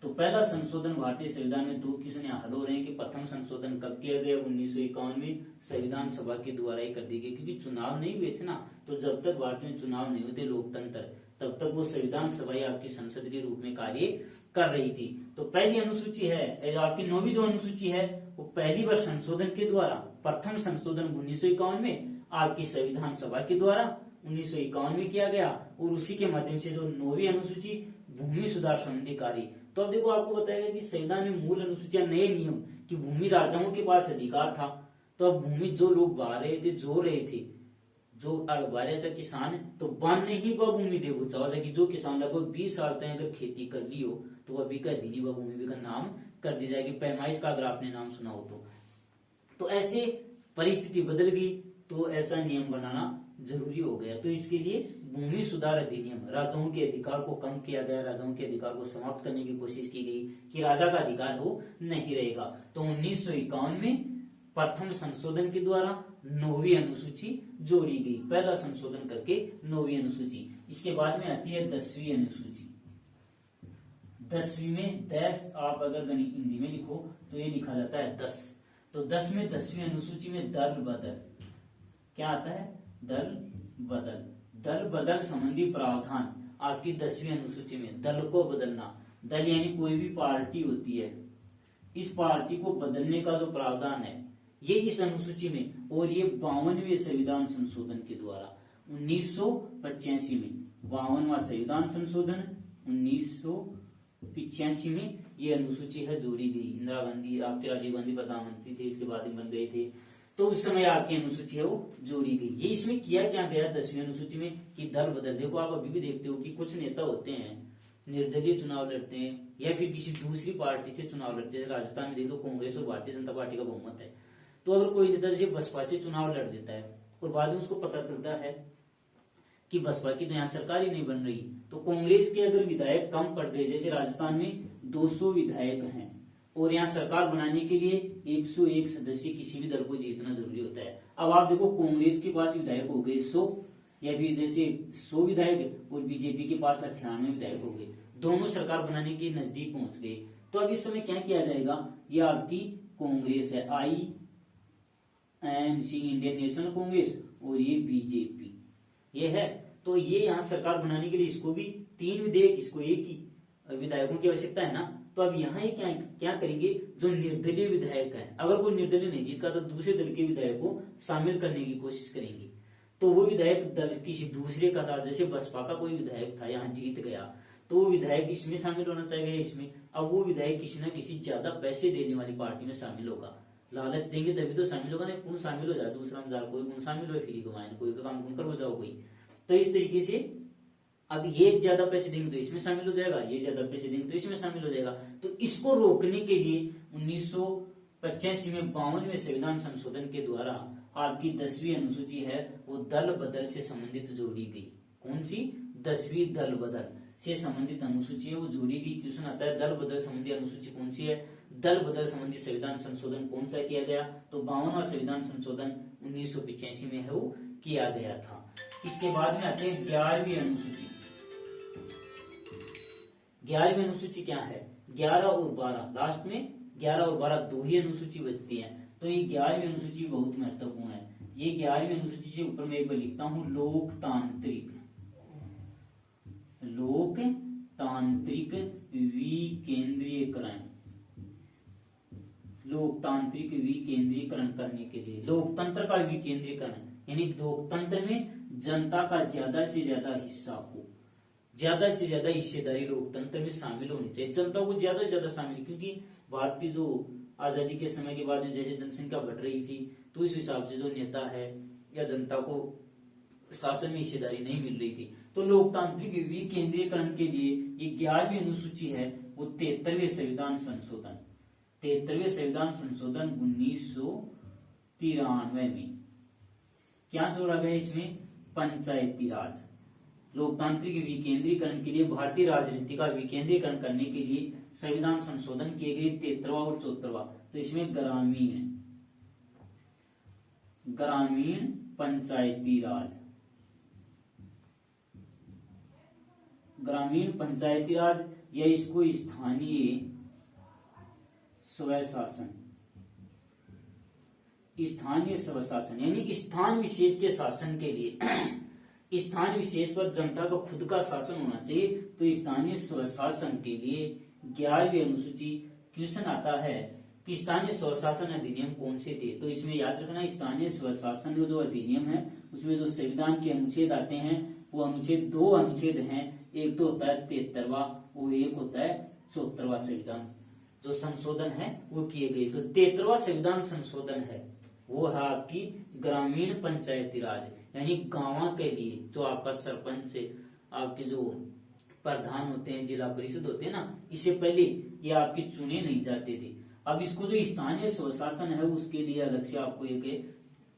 तो पहला संशोधन भारतीय संविधान में 2 क्वेश्चन यहाँ हल हो रहे हैं कि प्रथम संशोधन कब किया गया, 1951 में संविधान सभा के द्वारा ही कर दी गई, क्योंकि चुनाव नहीं हुए थे ना। तो जब तक भारत में चुनाव नहीं होते लोकतंत्र, तब तक वो संविधान सभा आपकी संसद के रूप में कार्य कर रही थी। तो पहली अनुसूची है आपकी 9वीं जो अनुसूची है वो पहली बार संशोधन के द्वारा, प्रथम संशोधन 1951 में आपकी संविधान सभा के द्वारा 1951 में किया गया। और उसी के माध्यम से जो 9वीं अनुसूची भूमि सुधार संबंधी कार्य। तो अब देखो आपको बताएगा कि संविधान में मूल अनुसूचियां नए नियम कि भूमि राजाओं के पास अधिकार था, तो अब भूमि जो लोग बहा रहे थे, जो रहे थे, जो अड़बारिया किसान है, तो बांधने ही वह भूमि दे चाहो कि जो किसान लगभग 20 साल तक अगर खेती कर ली हो तो वह भी कर दी, वह भूमि भी का नाम कर दी जाएगी, पैमाइश का अगर आपने नाम सुना हो तो ऐसे परिस्थिति बदल गई, तो ऐसा नियम बनाना जरूरी हो गया। तो इसके लिए भूमि सुधार अधिनियम, राजाओं के अधिकार को कम किया गया, राजाओं के अधिकार को समाप्त करने की कोशिश की गई कि राजा का अधिकार वो नहीं रहेगा। तो 1951 में प्रथम संशोधन के द्वारा 9वीं अनुसूची जोड़ी गई, पहला संशोधन करके 9वीं अनुसूची। इसके बाद में आती है 10वीं अनुसूची। 10वीं में 10 आप अगर हिंदी में लिखो तो ये लिखा जाता है 10। तो 10 में 10वीं अनुसूची में दल बदल क्या आता है, दल बदल, दल बदल संबंधी प्रावधान आपकी 10वीं अनुसूची में। दल को बदलना, दल यानी कोई भी पार्टी होती है, इस पार्टी को बदलने का जो प्रावधान है ये इस अनुसूची में। और ये 52वें संविधान संशोधन के द्वारा 1985 में, 52वां संविधान संशोधन 1985 में ये अनुसूची है जोड़ी गई। इंदिरा गांधी आपके राजीव गांधी प्रधानमंत्री थे, इसके बाद ही बन गए थे, तो उस समय आपकी अनुसूची है वो जोड़ी गई। ये इसमें किया क्या गया 10वीं अनुसूची में कि दल बदल। देखो आप अभी भी देखते हो कि कुछ नेता होते हैं निर्दलीय चुनाव लड़ते हैं या फिर किसी दूसरी पार्टी से चुनाव लड़ते हैं। राजस्थान में देख लो कांग्रेस और भारतीय जनता पार्टी का बहुमत है, तो अगर कोई नेता जैसे बसपा से चुनाव लड़ देता है और बाद में उसको पता चलता है कि बसपा की तो यहाँ सरकार ही नहीं बन रही, तो कांग्रेस के अगर विधायक कम पड़ गए, जैसे राजस्थान में 200 विधायक हैं और यहाँ सरकार बनाने के लिए 101 सदस्य किसी भी दल को जीतना जरूरी होता है। अब आप देखो कांग्रेस के पास विधायक हो गए 100 या फिर जैसे 100 विधायक और बीजेपी के पास 98 विधायक हो गए, दोनों सरकार बनाने के नजदीक पहुंच गए। तो अब इस समय क्या किया जाएगा, ये आपकी कांग्रेस है, एनसी इंडियन नेशनल कांग्रेस और ये बीजेपी, ये है। तो ये यहाँ सरकार बनाने के लिए इसको भी 3 विधेयक, इसको एक ही विधायकों की आवश्यकता है ना। तो अब यहाँ ये क्या क्या करेंगे, जो निर्दलीय विधायक है, अगर कोई निर्दलीय नहीं जीतता तो दूसरे दल के विधायक को शामिल करने की कोशिश करेंगे। तो वो विधायक दल किसी दूसरे का था, जैसे बसपा का कोई विधायक था यहाँ जीत गया, तो वो विधायक इसमें शामिल होना चाहिए इसमें। अब वो विधायक किसी न किसी ज्यादा पैसे देने वाली पार्टी में शामिल होगा, लालच देंगे तभी तो शामिल होगा, नहीं कौन शामिल हो जाए दूसरा मजार, कोई कौन शामिल हो फ्री कमाए, कोई का काम कौन कर हो जाओ कोई। तो इस तरीके से अब ये ज्यादा पैसे देंगे तो इसमें शामिल हो जाएगा, ये ज्यादा पैसे देंगे तो इसमें शामिल हो जाएगा। तो इसको रोकने के लिए 1985 में 52वें संविधान संशोधन के द्वारा आपकी 10वीं अनुसूची है वो दल बदल से संबंधित जोड़ी गई। कौन सी? 10वीं दल बदल से संबंधित अनुसूची है वो जोड़ी गई। क्वेश्चन आता है दल बदल संबंधी अनुसूची कौन सी है? दल बदल संबंधी संविधान संशोधन कौन सा किया गया? तो 52वां संविधान संशोधन 1985 में है वो किया गया था। इसके बाद में आते हैं 11वीं अनुसूची। 11वीं अनुसूची क्या है? 11 और 12, लास्ट में 11 और 12 दो ही अनुसूची बचती है। तो ये 11वीं अनुसूची बहुत महत्वपूर्ण है। ये 11वीं अनुसूची के ऊपर मैं एक बार लिखता हूं, लोकतांत्रिक विकेंद्रीयकरण। लोकतांत्रिक विकेंद्रीयकरण करने के लिए, लोकतंत्र का विकेंद्रीकरण यानी लोकतंत्र में जनता का ज्यादा से ज्यादा हिस्सा हो, ज्यादा से ज्यादा हिस्सेदारी लोकतंत्र में शामिल होनी चाहिए, जनता को ज्यादा से ज्यादा शामिल। क्योंकि भारत की जो आजादी के समय के बाद में जैसे जनसंख्या बढ़ रही थी, तो इस हिसाब से जो नेता है या जनता को शासन में हिस्सेदारी नहीं मिल रही थी। तो लोकतांत्रिक विकेंद्रीयकरण के लिए ये 11वीं अनुसूची है वो 73वें संविधान संशोधन, 73वें संविधान संशोधन 1993 में क्या जोड़ा गया? इसमें पंचायती राज। लोकतांत्रिक विकेंद्रीकरण के लिए, भारतीय राजनीति का विकेंद्रीकरण करने के लिए संविधान संशोधन किए गए 73वां और 74वां। तो इसमें ग्रामीण पंचायती राज, ग्रामीण पंचायती राज या इसको स्थानीय स्वशासन, स्थानीय स्वशासन यानी स्थान विशेष के शासन के लिए स्थान विशेष पर जनता का खुद का शासन होना चाहिए। तो स्थानीय स्वशासन के लिए 11वीं अनुसूची। क्वेश्चन आता है कि स्थानीय स्वशासन अधिनियम कौन से थे? तो इसमें याद रखना स्थानीय स्वशासन जो अधिनियम है उसमें जो संविधान के अनुच्छेद आते हैं वो अनुच्छेद 2 अनुच्छेद हैं। एक तो होता है 73वां और एक होता है 74वां संविधान जो संशोधन है वो किए गए। तो 73वां संविधान संशोधन है वो है आपकी ग्रामीण पंचायती राज यानी गांव के लिए जो आपका सरपंच से आपके जो प्रधान होते हैं, जिला परिषद होते हैं ना, इससे पहले ये आपके चुने नहीं जाते थे। अब इसको जो स्थानीय स्वशासन है उसके लिए अलग से आपको एक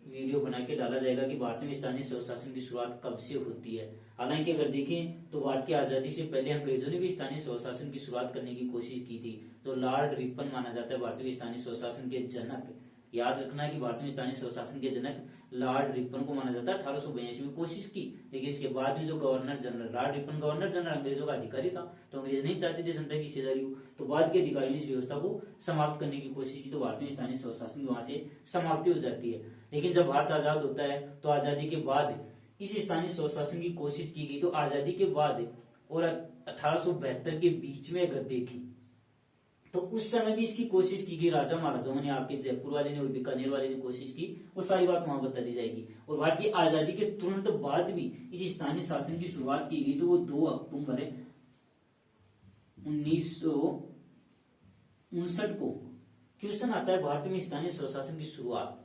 वीडियो बना के डाला जाएगा कि भारत में स्थानीय स्वशासन की शुरुआत कब से होती है। हालांकि अगर देखें तो भारत की आजादी से पहले अंग्रेजों ने भी स्थानीय स्वशासन की शुरुआत करने की कोशिश की थी। तो लॉर्ड रिपन माना जाता है भारतीय स्थानीय स्वशासन के जनक। याद रखना है कि भारत में स्थानीय स्वशासन के जनक लॉर्ड रिपन को माना जाता है। 1882 में कोशिश की, लेकिन इसके बाद में जो governor general, Lord Ripon governor general अंग्रेजों का अधिकारी था, तो अंग्रेज नहीं चाहते थे जनता की हिस्सेदारी हो, तो बाद के अधिकारियों ने इस व्यवस्था को समाप्त करने की कोशिश की। तो भारत में स्थानीय स्वशासन की वहां से समाप्ति हो जाती है। लेकिन जब भारत आजाद होता है तो आजादी के बाद इस स्थानीय स्वशासन की कोशिश की गई। तो आजादी के बाद और 1872 के बीच में अगर देखें तो उस समय भी इसकी कोशिश की गई। राजा महाराजाओं ने, आपके जयपुर वाले ने और बीकानेर वाले ने कोशिश की, वो सारी बात वहां बता दी जाएगी। और भारत की आजादी के तुरंत बाद भी इस स्थानीय शासन की शुरुआत की गई। तो वो 2 अक्टूबर 1959 को क्वेश्चन आता है भारत में स्थानीय स्वशासन की शुरुआत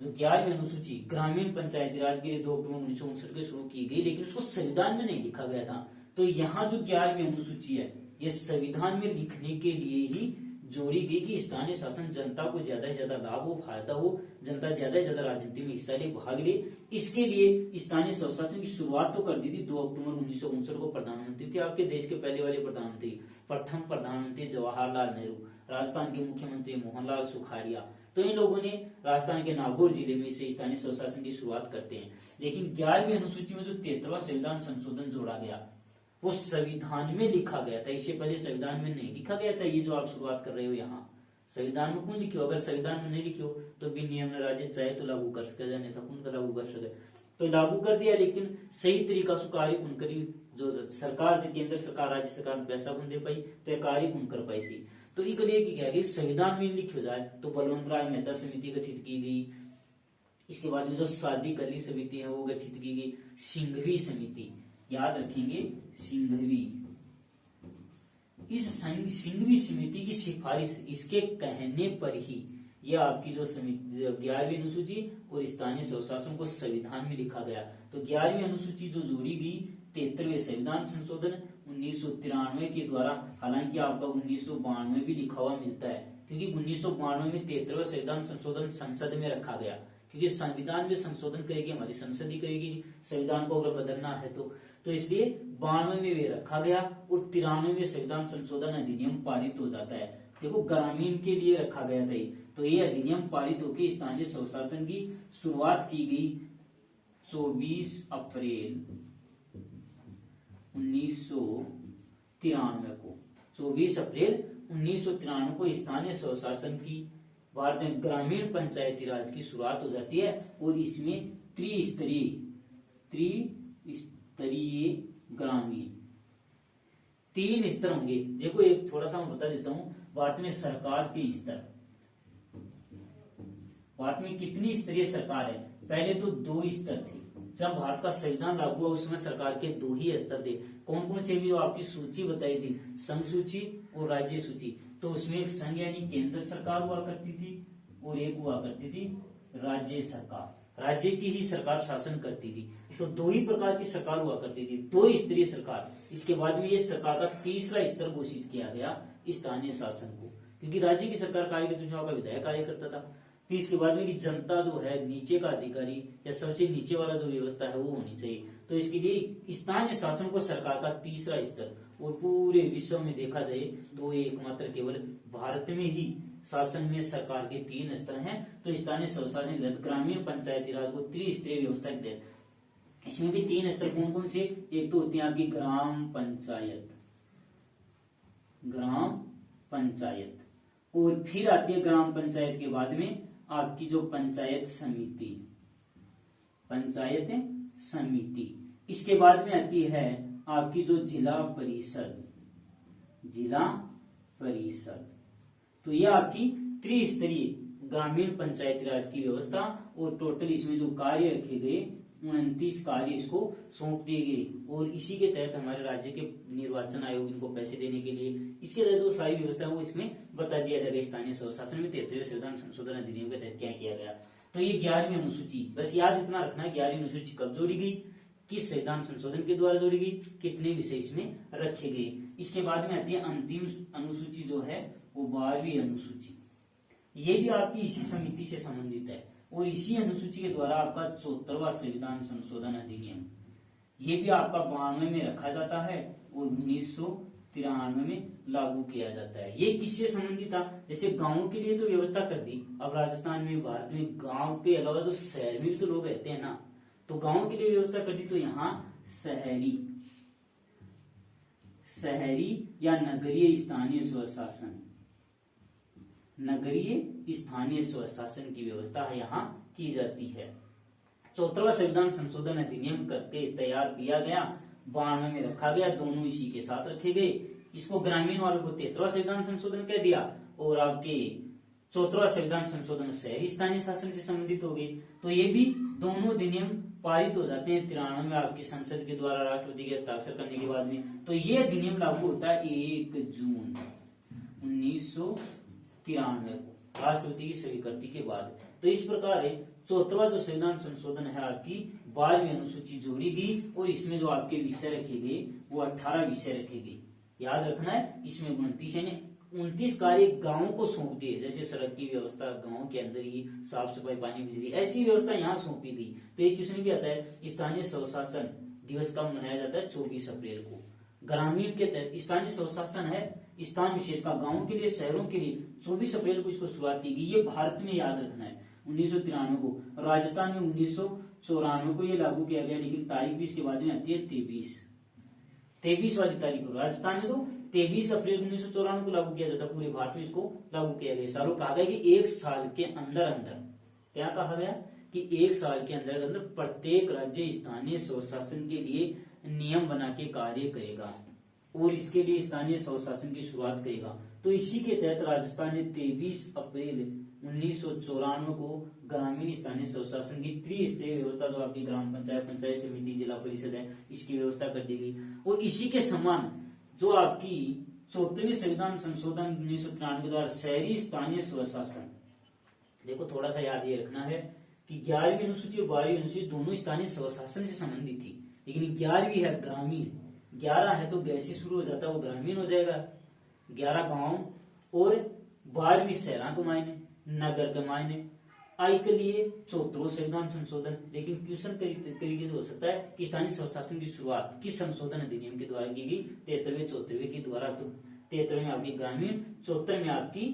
जो 11वीं अनुसूची ग्रामीण पंचायती राज के लिए 2 अक्टूबर 1959 को शुरू की गई, लेकिन उसको संविधान में नहीं लिखा गया था। तो यहाँ जो 11वीं अनुसूची है ये संविधान में लिखने के लिए ही जोड़ी गई कि स्थानीय शासन जनता को ज्यादा से ज्यादा लाभ हो, फायदा हो, जनता ज्यादा से ज्यादा राजनीति में हिस्सा ले, भाग ले। इसके लिए स्थानीय स्वशासन की शुरुआत तो कर दी थी। 2 अक्टूबर 1959 को प्रधानमंत्री थे आपके देश के पहले वाले प्रधानमंत्री, प्रथम प्रधानमंत्री जवाहरलाल नेहरू, राजस्थान के मुख्यमंत्री मोहनलाल सुखाड़िया। तो इन लोगों ने राजस्थान के नागौर जिले में से स्थानीय स्वशासन की शुरुआत करते हैं। लेकिन 11वीं अनुसूची में जो 73वां संविधान संशोधन जोड़ा गया वो संविधान में लिखा गया था, इससे पहले संविधान में नहीं लिखा गया था। ये जो आप शुरुआत कर रहे हो यहाँ संविधान में कौन लिखी हो? अगर संविधान में नहीं लिखी हो तो भी नियम राज्य चाहे तो लागू कर सके, जाने था कौन लागू कर सके, तो लागू कर दिया, लेकिन सही तरीका से कार्य कौन करी, जो सरकार जो केंद्र सरकार राज्य सरकार पैसा कौन दे पाई, तो यह कार्य कौन कर पाई सी। तो एक लिए की क्या है, संविधान में लिखी हो जाए तो बलवंत राय मेहता समिति गठित की गई। इसके बाद में जो सादी कली समिति है वो गठित की गई। सिंघवी समिति, याद रखेंगे सिंघवी। इस सिंघवी समिति की सिफारिश, इसके कहने पर ही यह आपकी जो समिति 11वीं अनुसूची और स्थानीय स्वशासन को संविधान में लिखा गया। तो 11वीं अनुसूची जो जोड़ी गई 73वें संविधान संशोधन 1993 के द्वारा, हालांकि आपका 1992 भी लिखा हुआ मिलता है, क्योंकि 1992 में 73वां संविधान संशोधन संसद में रखा गया, क्योंकि संविधान में संशोधन करेगी हमारी संसद ही करेगी, संविधान को अगर बदलना है तो इसलिए 92 में वे रखा गया और 93 में संविधान संशोधन अधिनियम पारित हो जाता है। देखो ग्रामीण के लिए रखा गया था, तो ये अधिनियम पारित होकर स्थानीय स्वशासन की शुरुआत की गई 24 अप्रैल 1993 को। 24 अप्रैल 1993 को स्थानीय स्वशासन की भारत में ग्रामीण पंचायती राज की शुरुआत हो जाती है और इसमें त्रिस्तरीय ग्रामीण 3 स्तर होंगे। देखो एक थोड़ा सा मैं बता देता हूं, भारत में सरकार के स्तर, भारत में कितनी स्तरीय सरकार है? पहले तो 2 स्तर थे, जब भारत का संविधान लागू हुआ उसमें सरकार के 2 ही स्तर थे। कौन कौन से भी आपकी सूची बताई थी, संघ सूची और राज्य सूची। तो उसमें एक संघ यानी केंद्र सरकार हुआ करती थी और एक हुआ करती थी राज्य सरकार, राज्य की ही सरकार शासन करती थी। तो 2 ही प्रकार की सरकार हुआ करती थी, 2 स्तरीय सरकार। इसके बाद में ये सरकार का तीसरा स्तर घोषित किया गया स्थानीय शासन को, क्योंकि राज्य की सरकार कार्यकारी चुनाव का विधायक कार्य करता था। फिर इसके बाद में कि जनता जो है नीचे का अधिकारी या सबसे नीचे वाला जो व्यवस्था है वो होनी चाहिए। तो इसके लिए स्थानीय शासन को सरकार का तीसरा स्तर, और पूरे विश्व में देखा जाए तो एकमात्र केवल भारत में ही शासन में सरकार के 3 स्तर हैं। तो स्थानीय स्वशासन ग्रामीण पंचायती राज को त्रिस्तरीय व्यवस्था के तहत, इसमें भी 3 स्तर कौन कौन से? एक तो होती है आपकी ग्राम पंचायत, और फिर आती है ग्राम पंचायत के बाद में आपकी जो पंचायत समिति। इसके बाद में आती है आपकी जो जिला परिषद। तो यह आपकी त्रिस्तरीय ग्रामीण पंचायती राज की व्यवस्था, और टोटल इसमें जो कार्य रखे गए 29 कार्य इसको सौंप दिए गए। और इसी के तहत हमारे राज्य के निर्वाचन आयोग इनको पैसे देने के लिए, इसके तहत जो सारी व्यवस्था है वो इसमें बता दिया जाएगा। स्थानीय स्वशासन में 73वें संविधान संशोधन अधिनियम के तहत क्या किया गया। तो ये 11वीं अनुसूची, बस याद इतना रखना है 11वीं अनुसूची कब जोड़ी गई, किस संविधान संशोधन के द्वारा जोड़ी गई, कितने विषय इसमें रखे गए। इसके बाद में आती है अंतिम अनुसूची जो है वो 12वीं अनुसूची। ये भी आपकी इसी समिति से संबंधित है, और इसी अनुसूची के द्वारा आपका 74वां संविधान संशोधन अधिनियम, ये भी आपका 92 में रखा जाता है और 1993 में लागू किया जाता है। ये किससे संबंधित था? जैसे गांवों के लिए तो व्यवस्था कर दी, अब राजस्थान में भारत में गांव के अलावा जो शहर में भी तो लोग रहते हैं ना, तो गांव के लिए व्यवस्था कर दी। तो यहाँ शहरी या नगरीय स्थानीय स्वशासन की व्यवस्था यहाँ की जाती है। 74वां संविधान संशोधन अधिनियम करके तैयार किया गया, 92 में रखा गया, दोनों इसी के साथ रखे गए। इसको ग्रामीण वालों को 73वां संविधान संशोधन कह दिया, और आपके 74वां संविधान संशोधन शहरी स्थानीय शासन से संबंधित हो गई। तो ये भी दोनों अधिनियम पारित हो जाते हैं 93 में आपकी संसद के द्वारा राष्ट्रपति के हस्ताक्षर करने के बाद में। तो ये अधिनियम लागू होता है 1 जून 1993 को राष्ट्रपति की स्वीकृति के बाद। तो इस प्रकार 74वां जो संविधान संशोधन है आपकी 12वीं अनुसूची जोड़ी गई, और इसमें जो आपके विषय रखे गए वो 18 विषय रखे गए। याद रखना है इसमें 29 कार्य गांवों को सौंप दिए, जैसे सड़क की व्यवस्था गांव के अंदर ही, साफ सफाई, पानी, बिजली, ऐसी व्यवस्था यहाँ सौंपी गई। तो एक क्वेश्चन भी आता है, स्थानीय स्वशासन दिवस कब मनाया जाता है? 24 अप्रैल को। ग्रामीण के तहत स्थानीय स्वशासन है स्थान विशेष का, गाँव के लिए, शहरों के लिए 24 अप्रैल को इसको शुरुआत की गई। ये भारत में याद रखना है 1993 को, राजस्थान में 1994 को ये लागू किया गया, लेकिन तारीख भी इसके बाद में आती है 23 23 वाली तारीख को। राजस्थान में तो 23 अप्रैल 1994 को लागू किया जाता, पूरे भारत में इसको लागू किया गया। सालों कहा गया कि एक साल के अंदर अंदर, क्या कहा गया कि एक साल के अंदर अंदर प्रत्येक राज्य स्थानीय स्वशासन के लिए नियम बना के कार्य करेगा और इसके लिए स्थानीय स्वशासन की शुरुआत करेगा। तो इसी के तहत राजस्थान ने 23 अप्रैल 1994 को ग्रामीण स्थानीय स्वशासन की त्रिस्तरीय व्यवस्था, जो आपकी ग्राम पंचायत, पंचायत समिति, जिला परिषद है, इसकी व्यवस्था कर दी गई। और इसी के समान जो आपकी 34वें संविधान संशोधन 1993 के द्वारा शहरी स्थानीय स्वशासन, देखो थोड़ा सा याद ये रखना है कि 11वीं अनुसूची और 12वीं अनुसूची दोनों स्थानीय स्वशासन से संबंधित थी, लेकिन 11वीं है ग्रामीण, 11 है तो ग से शुरू हो जाता है, वो ग्रामीण हो जाएगा, 11 गांव, और 12वीं शहरा के मायने, नगर के मायने। आई के लिए 34वां संविधान संशोधन, लेकिन क्वेश्चन तरीके से हो सकता है कि स्थानीय स्वशासन की शुरुआत किस संशोधन अधिनियम के द्वारा की गई, 73वें 74वें के द्वारा। तो 73 में आपकी ग्रामीण, 74 में आपकी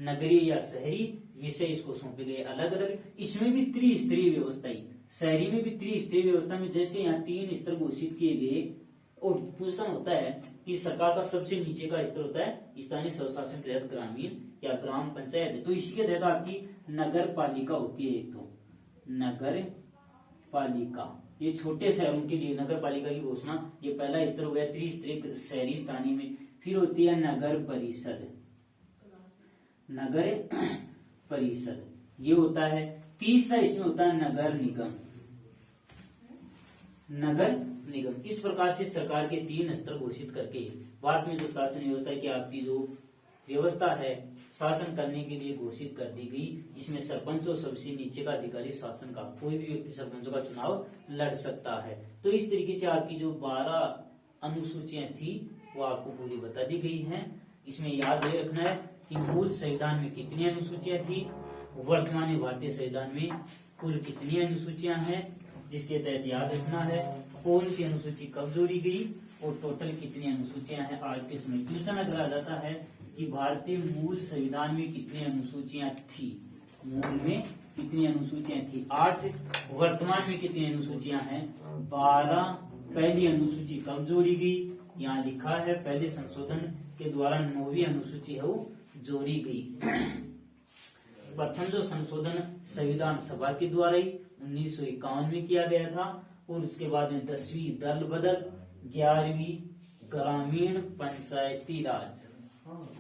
नगरीय या शहरी, विषय इसको सौंपे गए अलग अलग। इसमें भी त्रिस्तरीय व्यवस्था ही, शहरी में भी त्रिस्तरीय व्यवस्था में जैसे यहाँ 3 स्तर घोषित किए गए, और क्वेश्चन होता है कि सरकार का सबसे नीचे का स्तर होता है स्थानीय स्वशासन के तहत ग्रामीण या ग्राम पंचायत है। तो इसी के तहत आपकी नगर पालिका होती है। एक तो नगर पालिका, ये छोटे शहरों के लिए नगर पालिका की घोषणा, ये पहला स्तर हो गया त्रिस्तरीय शहरी स्थानीय में। फिर होती है नगर परिषद, नगर परिषद ये होता है। तीसरा इसमें होता है नगर निगम, नगर निगम। इस प्रकार से सरकार के 3 स्तर घोषित करके भारत में जो शासन व्यवस्था की आपकी जो व्यवस्था है शासन करने के लिए घोषित कर दी गई। इसमें सरपंच और सबसे नीचे का अधिकारी शासन का, कोई भी व्यक्ति सरपंचों का चुनाव लड़ सकता है। तो इस तरीके से आपकी जो 12 अनुसूचियां थी वो आपको पूरी बता दी गई हैं। इसमें याद ये रखना है कि मूल संविधान में कितनी अनुसूचियां थी, वर्तमान भारतीय संविधान में कुल कितनी अनुसूचियां हैं, जिसके तहत याद रखना है कौन सी अनुसूची कब जोड़ी गई और टोटल कितनी अनुसूचियां हैं। आज के समय क्वेश्चन अगर आ जाता है कि भारतीय मूल संविधान में कितनी अनुसूचियां थी, मूल में कितनी अनुसूचियां थी 8, वर्तमान में कितनी अनुसूचियां हैं 12। पहली अनुसूची कब जोड़ी गई, यहाँ लिखा है पहले संशोधन के द्वारा 9वीं अनुसूची है वो जोड़ी गई। प्रथम जो संशोधन संविधान सभा के द्वारा ही 1951 में किया गया था, और उसके बाद में 10वीं दल बदल, 11वीं ग्रामीण पंचायती राज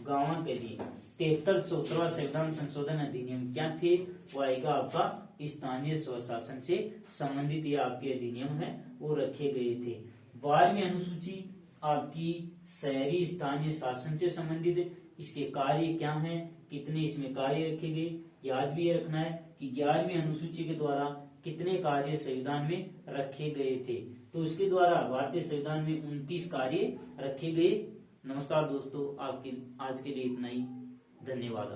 गांव के लिए, 73 संविधान संशोधन अधिनियम क्या थे, वो आएगा आपका स्थानीय स्वशासन से संबंधित ये आपके अधिनियम है वो रखे गए थे। 12वीं अनुसूची आपकी शहरी स्थानीय शासन से संबंधित, इसके कार्य क्या हैं, कितने इसमें कार्य रखे गए, याद भी ये रखना है कि 11वीं अनुसूची के द्वारा कितने कार्य संविधान में रखे गए थे। तो इसके द्वारा भारतीय संविधान में 29 कार्य रखे गए। नमस्कार दोस्तों, आपके आज के लिए इतना ही, धन्यवाद।